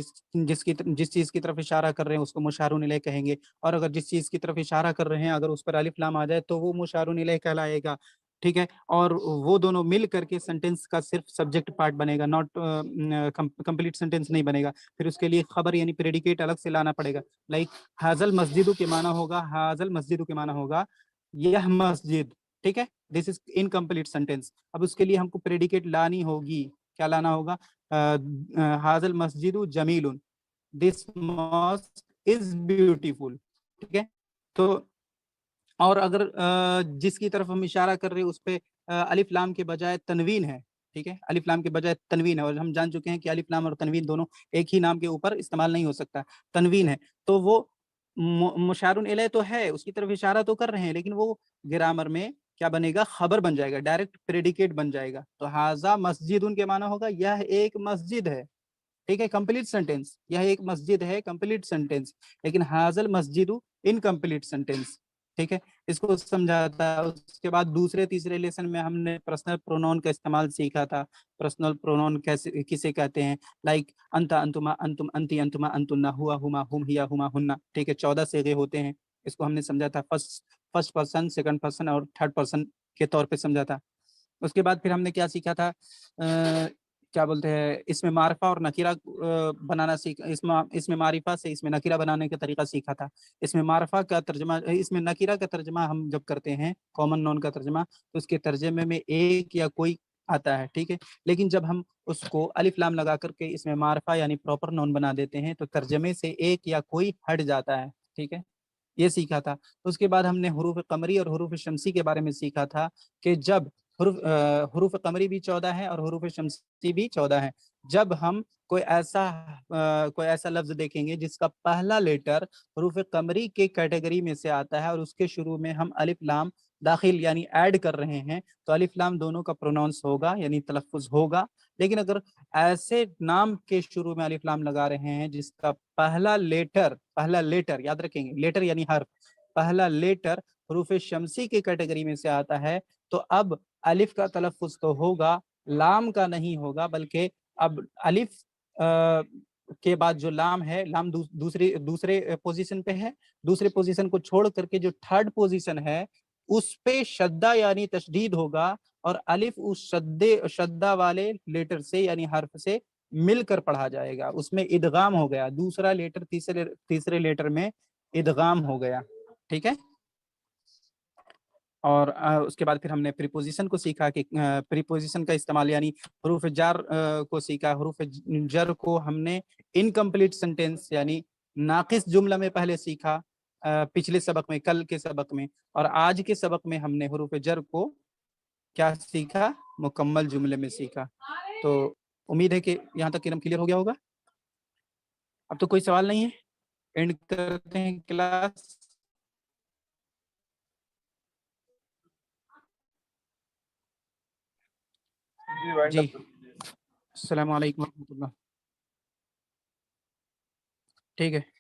जिस चीज़ की तरफ इशारा कर रहे हैं उसको मुशारुन इलैह कहेंगे, और अगर जिस चीज़ की तरफ इशारा कर रहे हैं अगर उस पर अलिफ लाम आ जाए तो वो मुशारुन इलैह कहलाएगा, ठीक है। और वो दोनों मिल करके सेंटेंस का सिर्फ सब्जेक्ट पार्ट बनेगा, नॉट कंप्लीट सेंटेंस नहीं बनेगा। फिर उसके लिए खबर यानी प्रेडिकेट अलग से लाना पड़ेगा। लाइक हाजल मस्जिदु के माना होगा, हाजल मस्जिदु के माना होगा यह मस्जिद, ठीक है, दिस इज इनकम्प्लीट सेंटेंस। अब उसके लिए हमको प्रेडिकेट लानी होगी, क्या लाना होगा, हाजल मस्जिदु जमीलुन, दिस मॉस्क इज ब्यूटीफुल, ठीक है। तो और अगर जिसकी तरफ हम इशारा कर रहे हैं उस पे अलिफ लाम के बजाय तनवीन है, ठीक है, अलिफ लाम के बजाय तनवीन है, और हम जान चुके हैं कि अलिफ लाम और तनवीन दोनों एक ही नाम के ऊपर इस्तेमाल नहीं हो सकता, तनवीन है, तो वो मुशारुन इलैह तो है, उसकी तरफ इशारा तो कर रहे हैं, लेकिन वो ग्रामर में क्या बनेगा, खबर बन जाएगा, डायरेक्ट प्रेडिकेट बन जाएगा। तो हाजा मस्जिदुन के माना होगा यह एक मस्जिद है, ठीक है, कंप्लीट सेंटेंस, यह एक मस्जिद है कंप्लीट सेंटेंस, लेकिन हाजल मस्जिदु इनकम्प्लीट सेंटेंस, ठीक है, इसको समझाता है। उसके बाद दूसरे तीसरे लेसन में हमने पर्सनल प्रोनाउन का इस्तेमाल सीखा था। पर्सनल प्रोनाउन कैसे किसे कहते हैं, लाइक अंता अंतुमा अंतुम अंती अंतुमा अंतुन्ना हुआ हुमा हुम हिया हुमा हुन्ना, ठीक है, 14 सेगे होते हैं, इसको हमने समझा था, फर्स्ट पर्सन, सेकंड पर्सन और थर्ड पर्सन के तौर पे समझा था। उसके बाद फिर हमने क्या सीखा था, क्या बोलते हैं, इसमें मारिफा और नकीरा बनाना सीखा, इसमें मारिफा से इसमें नकीरा बनाने का तरीका सीखा था। इसमें मारिफा का तर्जमा, इसमें नकीरा का तर्जमा हम जब करते हैं, कॉमन नॉन का तर्जमा, तो उसके तर्जमे में एक या कोई आता है, ठीक है, लेकिन जब हम उसको अलिफ लाम लगा करके इसमें मारिफा यानी प्रॉपर नॉन बना देते हैं तो तर्जमे से एक या कोई हट जाता है, ठीक है, ये सीखा था। उसके बाद हमने हुरूफ कमरी और हुरूफ शमसी के बारे में सीखा था कि जब حروف قمری بھی 14 ہے اور حروف شمسی بھی 14 ہے. جب ہم کوئی ایسا لفظ دیکھیں گے جس کا پہلا لیٹر حروف قمری کے کیٹیگری میں سے آتا ہے اور اس کے شروع میں ہم الف لام داخل یعنی ایڈ کر رہے ہیں تو الف لام دونوں کا پروناؤنس ہوگا یعنی تلفظ ہوگا. لیکن اگر ایسے نام کے شروع میں الف لام لگا رہے ہیں جس کا پہلا لیٹر یاد رکھیں گے، لیٹر یعنی حرف، پہلا لیٹر حروف شمسی کے کیٹیگری میں سے آتا ہے تو اب الف کا تلفظ تو ہوگا، لام کا نہیں ہوگا، بلکہ اب الف کے بعد جو لام ہے، لام دوسرے پوزیشن پہ ہے، دوسرے پوزیشن کو چھوڑ کر کے جو تھرڈ پوزیشن ہے اس پہ شدہ یعنی تشدید ہوگا اور الف اس شدہ والے لیٹر سے یعنی حرف سے مل کر پڑھا جائے گا، اس میں ادغام ہو گیا، دوسرا لیٹر تیسرے لیٹر میں ادغام ہو گیا. ٹھیک ہے. اور اس کے بعد پھر ہم نے پریپوزیشن کو سیکھا کہ پریپوزیشن کا استعمال یعنی حروف جر کو سیکھا. حروف جر کو ہم نے انکمپلیٹ سینٹینس یعنی ناقص جملہ میں پہلے سیکھا پچھلے سبق میں، کل کے سبق میں، اور آج کے سبق میں ہم نے حروف جر کو کیا سیکھا؟ مکمل جملے میں سیکھا. تو امید ہے کہ یہاں تک علم کلیئر ہو گیا ہوگا. اب تو کوئی سوال نہیں ہے، اینڈ کرتے ہیں کلاس. جی السلام علیکم ورحمۃ اللہ. ٹھیک ہے.